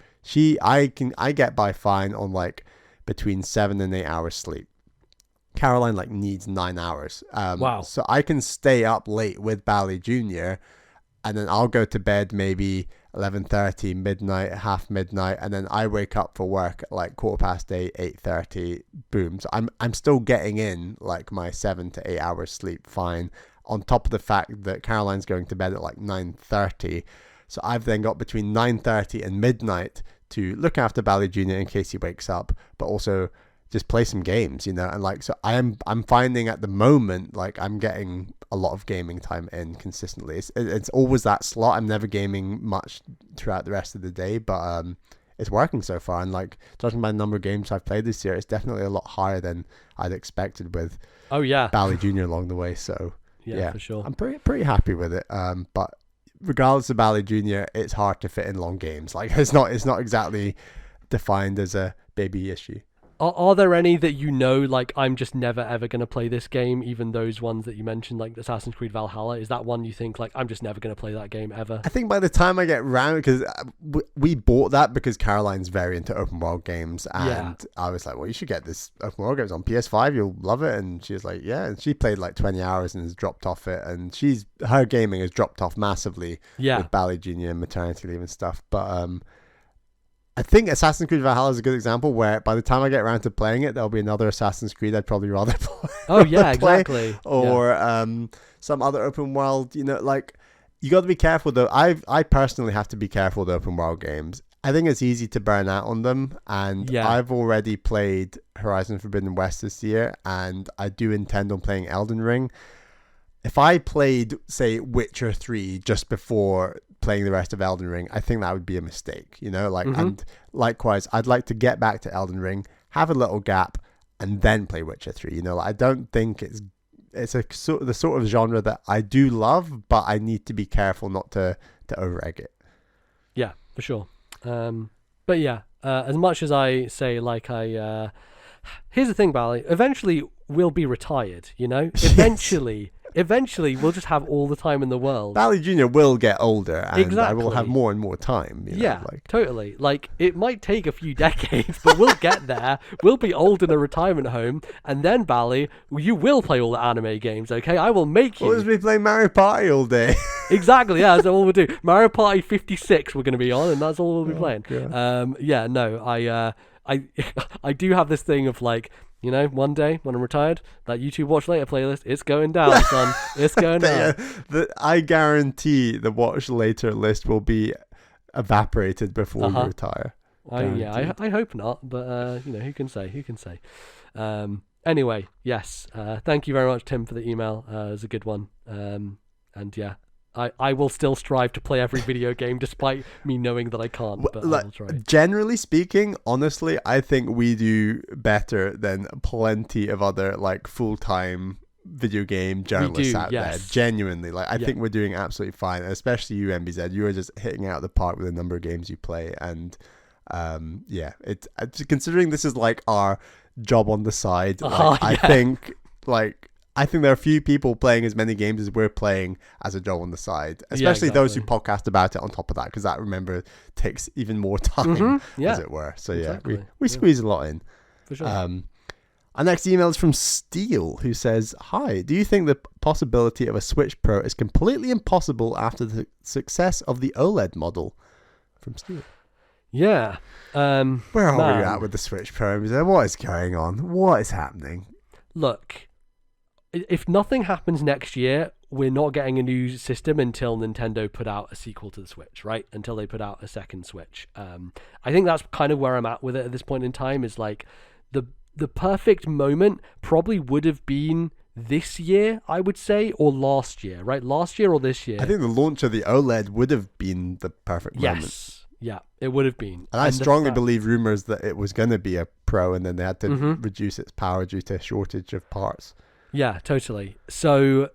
I get by fine on like between 7 and 8 hours sleep. Caroline like needs 9 hours. Wow. So I can stay up late with Bally Jr. and then I'll go to bed maybe 11:30, midnight, half midnight, and then I wake up for work at like 8:15, 8:30, boom. So I'm still getting in like my 7 to 8 hours sleep fine, on top of the fact that Caroline's going to bed at like 9:30. So I've then got between 9:30 and midnight to look after Bally Jr. in case he wakes up, but also just play some games, and like, so I'm finding at the moment like I'm getting a lot of gaming time in consistently. It's always that slot. I'm never gaming much throughout the rest of the day, but it's working so far. And like, judging by the number of games I've played this year, it's definitely a lot higher than I'd expected with Bally Jr. along the way. So yeah, for sure, I'm pretty happy with it. But regardless of Bally Jr., it's hard to fit in long games. Like, it's not exactly defined as a baby issue. Are there any that like, I'm just never ever going to play this game, even those ones that you mentioned, like Assassin's Creed Valhalla? Is that one you think, like, I'm just never going to play that game ever? I think by the time I get round, because we bought that because Caroline's very into open world games, and I was like, well, you should get this open world games on PS5, you'll love it. And she was like, yeah, and she played like 20 hours and has dropped off it, and her gaming has dropped off massively with Bally Jr. and maternity leave and stuff. But I think Assassin's Creed Valhalla is a good example where by the time I get around to playing it, there'll be another Assassin's Creed I'd probably rather play. Oh yeah, exactly. Or some other open world, like, you got to be careful though. I personally have to be careful with open world games. I think it's easy to burn out on them, and I've already played Horizon Forbidden West this year, and I do intend on playing Elden Ring. If I played, say, Witcher 3 just before playing the rest of Elden Ring, I think that would be a mistake, like, and likewise, I'd like to get back to Elden Ring, have a little gap, and then play Witcher 3. Like, I don't think it's the sort of genre that I do love, but I need to be careful not to over-egg it. Yeah, for sure. But yeah, as much as I say, like, here's the thing, Bally, eventually we'll be retired, you know? Eventually, we'll just have all the time in the world. Bally Jr. will get older, and Exactly. I will have more and more time. You know, Yeah, totally. Like, it might take a few decades, but we'll get there. We'll be old in a retirement home, and then, Bally, you will play all the anime games, okay? I will make you. We'll just be playing Mario Party all day. Exactly, yeah, that's all we'll do. Mario Party 56 we're going to be on, and that's all we'll be playing. I do have this thing of, like, you know, one day when I'm retired, that YouTube Watch Later playlist, it's going down, son. It's going down. I guarantee the Watch Later list will be evaporated before you retire. I hope not, but you know, who can say? Anyway, yes. Thank you very much, Tim, for the email. It was a good one. And yeah, I will still strive to play every video game despite me knowing that I can't. But I will try. Generally speaking, honestly, I think we do better than plenty of other like full-time video game journalists out there. Genuinely, like I think we're doing absolutely fine, especially you, MBZ. You are just hitting out the park with the number of games you play, and it's considering this is like our job on the side. I think there are a few people playing as many games as we're playing as a job on the side, especially those who podcast about it on top of that, because that, remember, takes even more time, as it were. So we squeeze a lot in. For sure. Our next email is from Steele, who says, "Hi, do you think the possibility of a Switch Pro is completely impossible after the success of the OLED model?" From Steele. Yeah. Where are we at with the Switch Pro? What is going on? What is happening? Look, if nothing happens next year, we're not getting a new system until Nintendo put out a sequel to the Switch, right? Until they put out a second Switch. I think that's kind of where I'm at with it at this point in time, is like the perfect moment probably would have been this year, I would say, or last year, right? Last year or this year. I think the launch of the OLED would have been the perfect moment. Yes. Yeah, it would have been. And I strongly believe rumors that it was going to be a Pro, and then they had to reduce its power due to a shortage of parts. Yeah, totally. So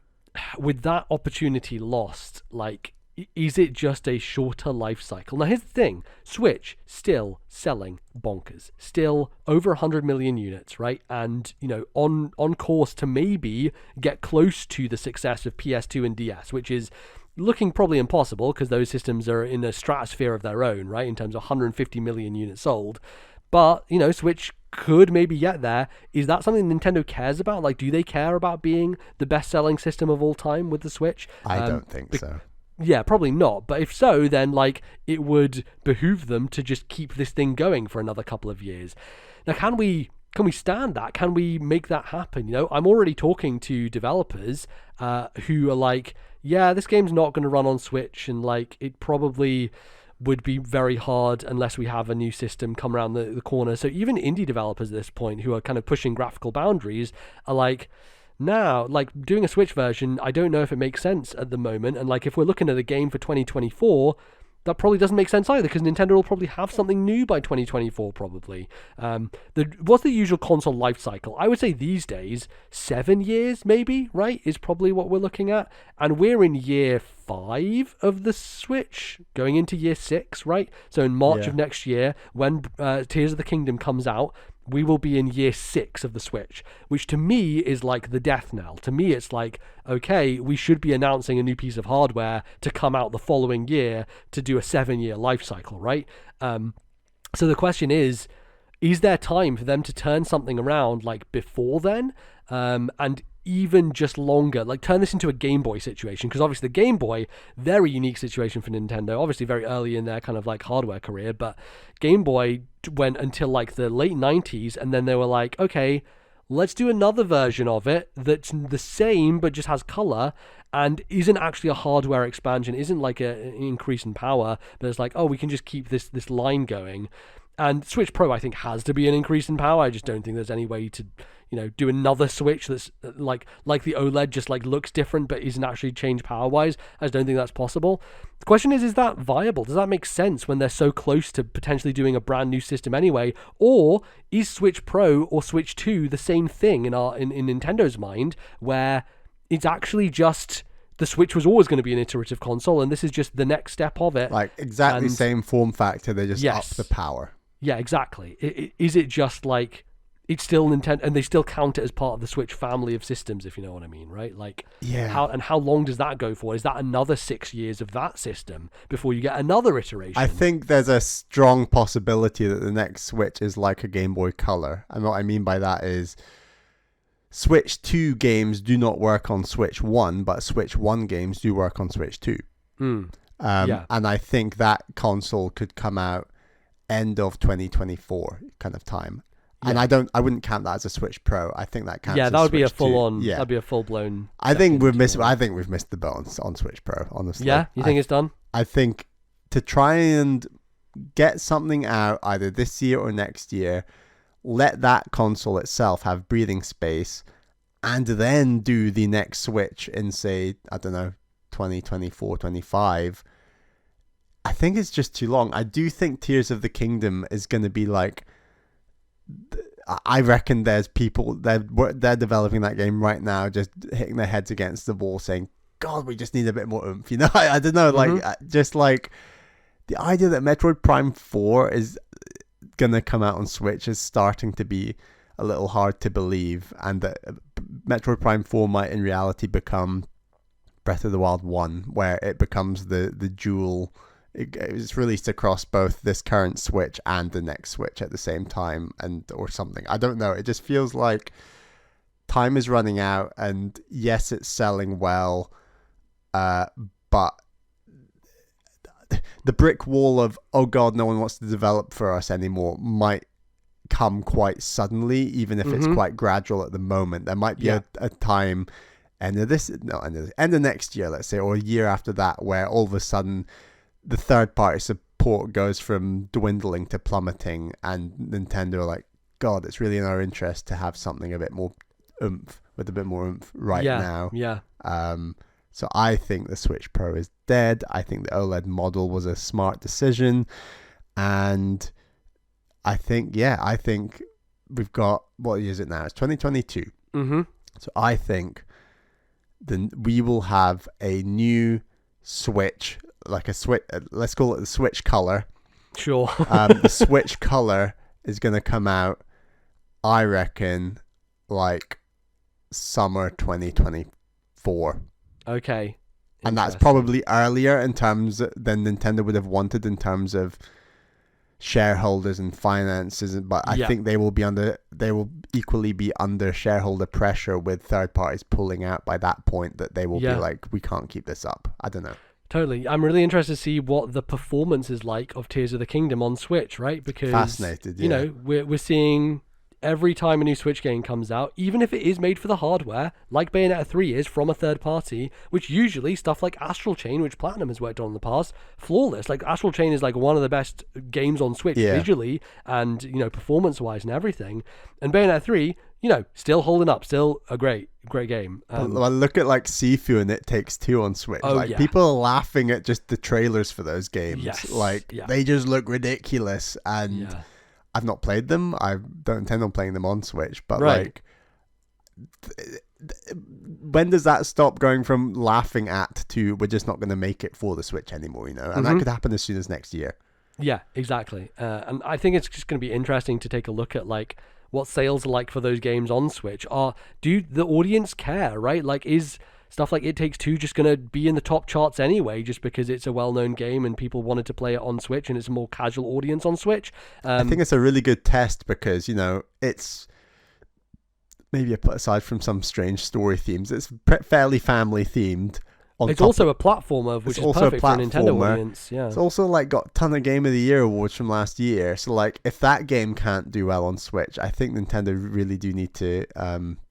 with that opportunity lost, like, is it just a shorter life cycle? Now, here's the thing. Switch still selling bonkers. Still over 100 million units, right? And, you know, on course to maybe get close to the success of PS2 and DS, which is looking probably impossible because those systems are in a stratosphere of their own, right? In terms of 150 million units sold. But, you know, Switch could maybe get there. Is that something Nintendo cares about? Like, do they care about being the best-selling system of all time with the Switch? I don't think so. Yeah, probably not. But if so, then, like, it would behoove them to just keep this thing going for another couple of years. Now, can we stand that? Can we make that happen? You know, I'm already talking to developers who are like, yeah, this game's not going to run on Switch, and, like, it probably would be very hard unless we have a new system come around the corner. So even indie developers at this point who are kind of pushing graphical boundaries are like, now, like, doing a Switch version, I don't know if it makes sense at the moment. And, like, if we're looking at a game for 2024, that probably doesn't make sense either, because Nintendo will probably have something new by 2024, probably. What's the usual console life cycle? I would say these days, 7 years, maybe, right, is probably what we're looking at. And we're in year 5 of the Switch, going into year 6, right? So in March of next year, when Tears of the Kingdom comes out, we will be in year 6 of the Switch, which to me is like the death knell. To me, it's like, okay, we should be announcing a new piece of hardware to come out the following year to do a 7-year life cycle, right? So the question is there time for them to turn something around like before then? And even just longer, like turn this into a Game Boy situation, because obviously the Game Boy, very unique situation for Nintendo, obviously very early in their kind of like hardware career, but Game Boy went until like the late 90s, and then they were like, okay, let's do another version of it that's the same but just has color and isn't actually a hardware expansion, isn't like an increase in power, but it's like, oh, we can just keep this line going. And Switch Pro, I think, has to be an increase in power. I just don't think there's any way to, you know, do another Switch that's like the OLED, just like looks different but isn't actually changed power-wise. I just don't think that's possible. The question is that viable? Does that make sense when they're so close to potentially doing a brand new system anyway? Or is Switch Pro or Switch 2 the same thing in Nintendo's mind, where it's actually just the Switch was always going to be an iterative console and this is just the next step of it? Like exactly the same form factor, they just up the power. Yeah, exactly. Is it just like it's still Nintendo, and they still count it as part of the Switch family of systems, if you know what I mean, right? Like, Yeah. how long does that go for? Is that another 6 years of that system before you get another iteration? I think there's a strong possibility that the next Switch is like a Game Boy Color. And what I mean by that is Switch 2 games do not work on Switch 1, but Switch 1 games do work on Switch 2. Yeah. And I think that console could come out end of 2024 kind of time. And I wouldn't count that as a Switch Pro. I think that counts. Yeah, that as would be a Switch 2. full on. Yeah. That'd be a full blown. I think we've missed the boat on Switch Pro. Honestly. Yeah, you think it's done? I think to try and get something out either this year or next year, let that console itself have breathing space, and then do the next Switch in, say, I don't know, 2024, 25. I think it's just too long. I do think Tears of the Kingdom is going to be like, I reckon there's people they're developing that game right now, just hitting their heads against the wall, saying, "God, we just need a bit more oomph." You know, I don't know, like just like the idea that Metroid Prime 4 is gonna come out on Switch is starting to be a little hard to believe, and that Metroid Prime 4 might in reality become Breath of the Wild 1, where it becomes the dual. It's released across both this current Switch and the next Switch at the same time, or something. I don't know. It just feels like time is running out, and yes, it's selling well, but the brick wall of, oh God, no one wants to develop for us anymore might come quite suddenly, even if it's quite gradual at the moment. There might be a time, end of next year, let's say, or a year after that, where all of a sudden the third-party support goes from dwindling to plummeting, and Nintendo are like, God, it's really in our interest to have something a bit more oomph, with a bit more oomph now. Yeah. So I think the Switch Pro is dead. I think the OLED model was a smart decision, and I think we've got, what year is it now? It's 2022. So I think we will have a new Switch, like a Switch, let's call it the Switch Color. Sure. The Switch Color is going to come out, I reckon, like summer 2024. Okay. And that's probably earlier in terms than Nintendo would have wanted in terms of shareholders and finances, but I think they will equally be under shareholder pressure with third parties pulling out by that point, that they will be like, we can't keep this up. I don't know. Totally. I'm really interested to see what the performance is like of Tears of the Kingdom on Switch, right? Because fascinated, you know, we're seeing every time a new Switch game comes out, even if it is made for the hardware, like Bayonetta 3 is, from a third party, which usually stuff like Astral Chain, which Platinum has worked on in the past, flawless. Like Astral Chain is like one of the best games on Switch visually and, you know, performance-wise and everything. And Bayonetta 3, you know, still holding up, still a great game. Well, look at like Sifu and It Takes Two on Switch. People are laughing at just the trailers for those games. Yes. They just look ridiculous, and I've not played them. I don't intend on playing them on Switch, but like, when does that stop going from laughing at to we're just not going to make it for the Switch anymore, you know? And that could happen as soon as next year. Yeah, exactly. And I think it's just going to be interesting to take a look at like what sales are like for those games on Switch. Do the audience care, right? Like, is stuff like It Takes Two just going to be in the top charts anyway, just because it's a well-known game and people wanted to play it on Switch and it's a more casual audience on Switch? I think it's a really good test because, you know, it's maybe aside from some strange story themes, it's fairly family themed. It's also a platformer, which is perfect for a Nintendo audience. Yeah, it's also like got a ton of Game of the Year awards from last year. So like, if that game can't do well on Switch, I think Nintendo really do need to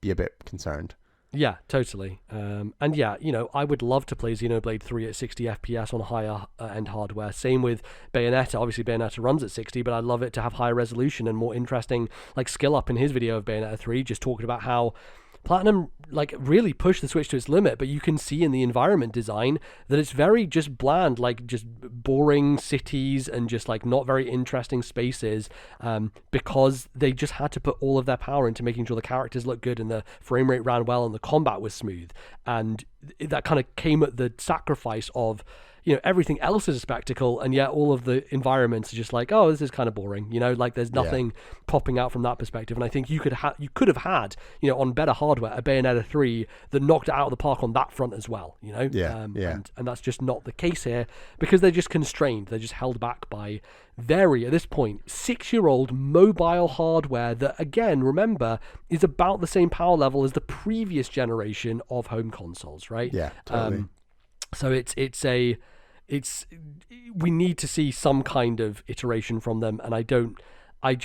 be a bit concerned. Yeah, totally. And yeah, you know, I would love to play Xenoblade 3 at 60 FPS on higher end hardware. Same with Bayonetta. Obviously, Bayonetta runs at 60, but I'd love it to have higher resolution and more interesting, like, skill up in his video of Bayonetta 3, just talking about how Platinum like really pushed the Switch to its limit, but you can see in the environment design that it's very just bland, like just boring cities and just like not very interesting spaces, because they just had to put all of their power into making sure the characters looked good and the frame rate ran well and the combat was smooth, and that kind of came at the sacrifice of, everything else is a spectacle, and yet all of the environments are just like, oh, this is kind of boring, like there's nothing popping out from that perspective. And I think you could have had, on better hardware, a Bayonetta 3 that knocked it out of the park on that front as well, And that's just not the case here, because they're just constrained. They're just held back by at this point, 6-year-old mobile hardware that, again, remember, is about the same power level as the previous generation of home consoles, right? Yeah, totally. So we need to see some kind of iteration from them, and I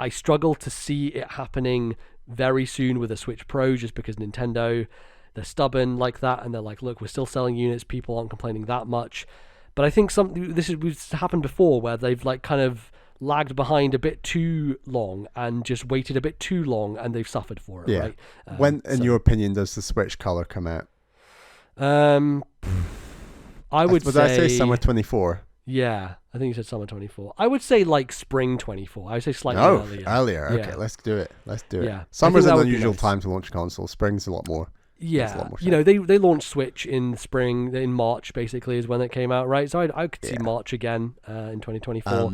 struggle to see it happening very soon with a Switch Pro, just because Nintendo, they're stubborn like that, and they're like, look, we're still selling units, people aren't complaining that much. But I think this has happened before, where they've like kind of lagged behind a bit too long and just waited a bit too long, and they've suffered for it, right? When, in your opinion, does the Switch color come out? I would say summer 24? Yeah, I think you said summer 24. I would say like spring 24. I would say slightly earlier. Okay, Yeah. Let's do it. Yeah. Summer's an unusual time to launch consoles. Spring's a lot more. Yeah, they launched Switch in spring, in March basically is when it came out, right? So I could see March again in 2024.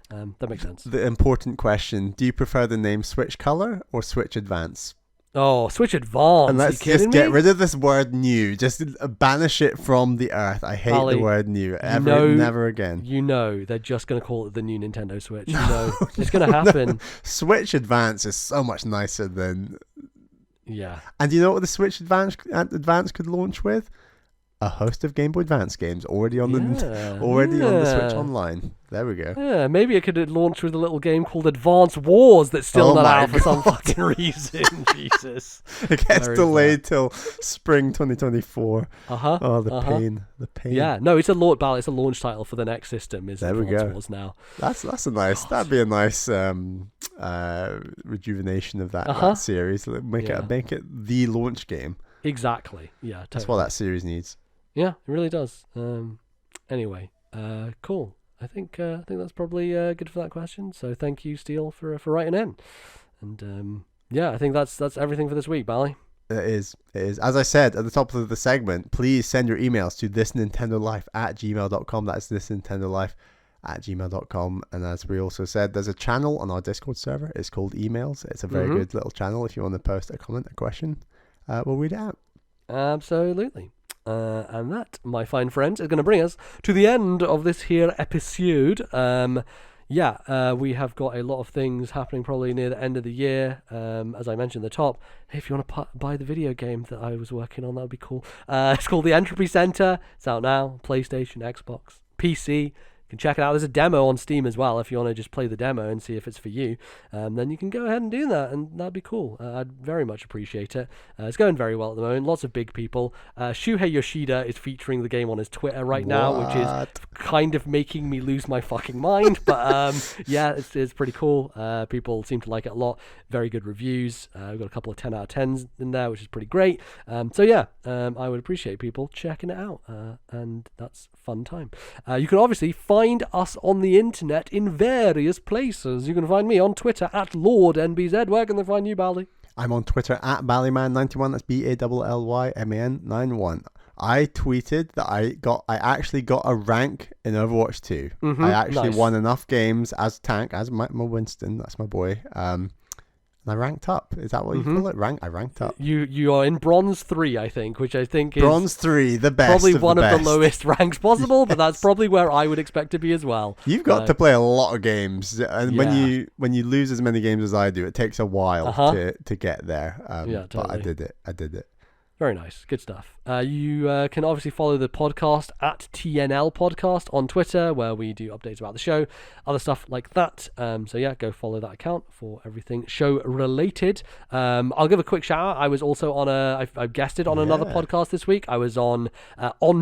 That makes sense. The important question, do you prefer the name Switch Color or Switch Advance? Oh, Switch Advance. And let's just get rid of this word new. Just banish it from the earth. I hate the word new. Never again. They're just going to call it the new Nintendo Switch. It's going to happen. No. Switch Advance is so much nicer than... Yeah. And do you know what the Switch Advance could launch with? A host of Game Boy Advance games already on the Switch Online. There we go. Yeah, maybe it could launch with a little game called Advance Wars that's still not out for some fucking reason. Jesus. It gets delayed till spring 2024. Oh, the pain. The pain. Yeah, no, it's a launch title for the next system. There we go. Wars now. That'd be a nice rejuvenation of that series. Make it the launch game. Exactly. Yeah, totally. That's what that series needs. Yeah, it really does. Anyway, cool. I think that's probably good for that question. So thank you, Steele, for writing in. And I think that's everything for this week, Bally. It is. As I said at the top of the segment, please send your emails to ThisNintendoLife@gmail.com. That's ThisNintendoLife@gmail.com. And as we also said, there's a channel on our Discord server. It's called Emails. It's a very good little channel. If you want to post a comment, a question, we'll read it out. Absolutely. And that, my fine friends, is going to bring us to the end of this here episode. We have got a lot of things happening probably near the end of the year. As I mentioned at the top, if you want to buy the video game that I was working on, that would be cool. It's called The Entropy Center. It's out now. PlayStation, Xbox, PC. You can check it out. There's a demo on Steam as well. If you want to just play the demo and see if it's for you, then you can go ahead and do that, and that'd be cool. I'd very much appreciate it. It's going very well at the moment. Lots of big people. Shuhei Yoshida is featuring the game on his Twitter right now, which is kind of making me lose my fucking mind. But it's pretty cool. People seem to like it a lot. Very good reviews. We've got a couple of 10 out of 10s in there, which is pretty great. I would appreciate people checking it out, and that's fun time. You can obviously find us on the internet in various places. You can find me on Twitter @LordNBZ. Where can they find you, Bally? I'm on Twitter @Ballyman91. That's BALLYMAN91. I tweeted that I actually got a rank in Overwatch 2. I actually won enough games as tank, as my Winston. That's my boy. And I ranked up. Is that what you call it? I ranked up. You are in Bronze 3, I think, which I think is... Bronze 3, the best probably of one the of the lowest ranks possible, yes. But that's probably where I would expect to be as well. You've got to play a lot of games. And when you lose as many games as I do, it takes a while to get there. Totally. But I did it. Very nice. Good stuff. You can obviously follow the podcast @TNL Podcast on Twitter, where we do updates about the show, other stuff like that. Go follow that account for everything show related. I'll give a quick shout out. I was also on I've guested on another podcast this week. I was on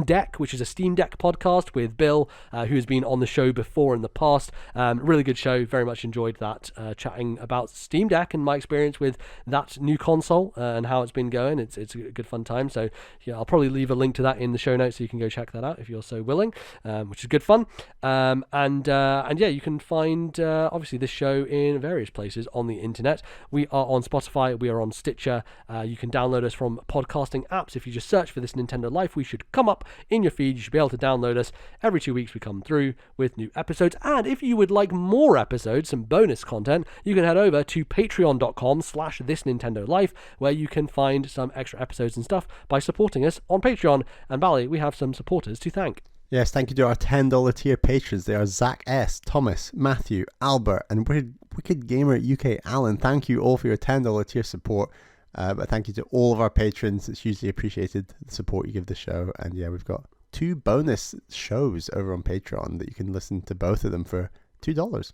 Deck, which is a Steam Deck podcast with Bill, who has been on the show before in the past. Really good show. Very much enjoyed that, chatting about Steam Deck and my experience with that new console and how it's been going. It's good fun time. So yeah, I'll probably leave a link to that in the show notes so you can go check that out if you're so willing, which is good fun. And yeah, you can find obviously this show in various places on the internet. We are on Spotify, we are on Stitcher. You can download us from podcasting apps. If you just search for This Nintendo Life, we should come up in your feed. You should be able to download us. Every 2 weeks we come through with new episodes. And if you would like more episodes, some bonus content, you can head over to patreon.com/ThisNintendoLife, where you can find some extra episodes and stuff by supporting us on Patreon. And Bally, we have some supporters to thank. Yes, thank you to our $10 tier patrons. They are Zach S, Thomas, Matthew, Albert, and Wicked Gamer UK Alan. Thank you all for your $10 tier support. But thank you to all of our patrons. It's hugely appreciated, the support you give the show. And yeah, we've got 2 bonus shows over on Patreon that you can listen to both of them for $2.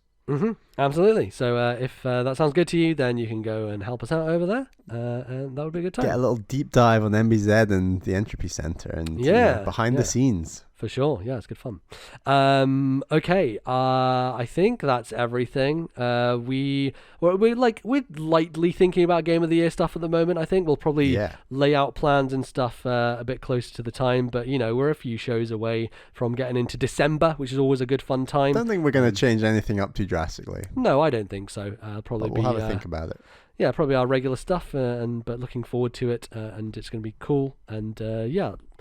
Absolutely. So if that sounds good to you, then you can go and help us out over there, and that would be a good time. Get a little deep dive on MBZ and the Entropy Center, and behind the scenes. For sure, yeah, it's good fun. Okay, I think that's everything. We're lightly thinking about Game of the Year stuff at the moment. I think we'll probably lay out plans and stuff a bit closer to the time. But we're a few shows away from getting into December, which is always a good fun time. I don't think we're going to change anything up too drastically. No, I don't think so. We'll have a think about it. Yeah, probably our regular stuff, but looking forward to it, and it's going to be cool. And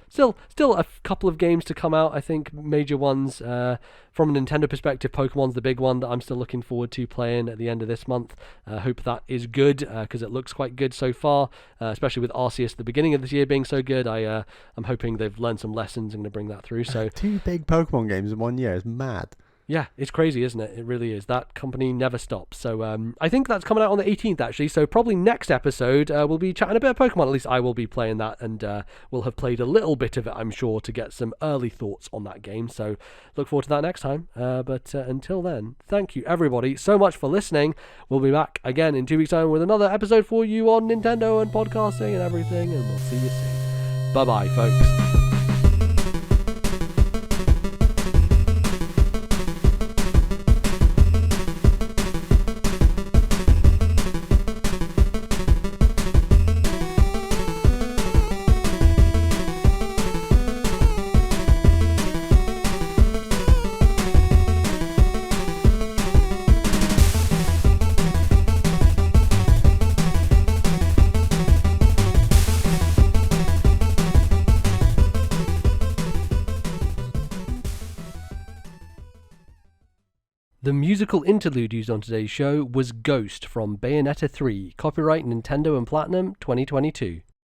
Still a couple of games to come out, I think, major ones. From a Nintendo perspective, Pokemon's the big one that I'm still looking forward to playing at the end of this month. Hope that is good, because it looks quite good so far, especially with Arceus at the beginning of this year being so good. I'm hoping they've learned some lessons and going to bring that through. So 2 big Pokemon games in 1 year is mad. Yeah, it's crazy, isn't it? It really is. That company never stops. So I think that's coming out on the 18th, actually. So probably next episode, we'll be chatting a bit of Pokemon. At least I will be playing that, and we'll have played a little bit of it, I'm sure, to get some early thoughts on that game. So look forward to that next time. But until then, thank you, everybody, so much for listening. We'll be back again in 2 weeks' time with another episode for you on Nintendo and podcasting and everything, and we'll see you soon. Bye-bye, folks. The musical interlude used on today's show was Ghost from Bayonetta 3, copyright Nintendo and Platinum 2022.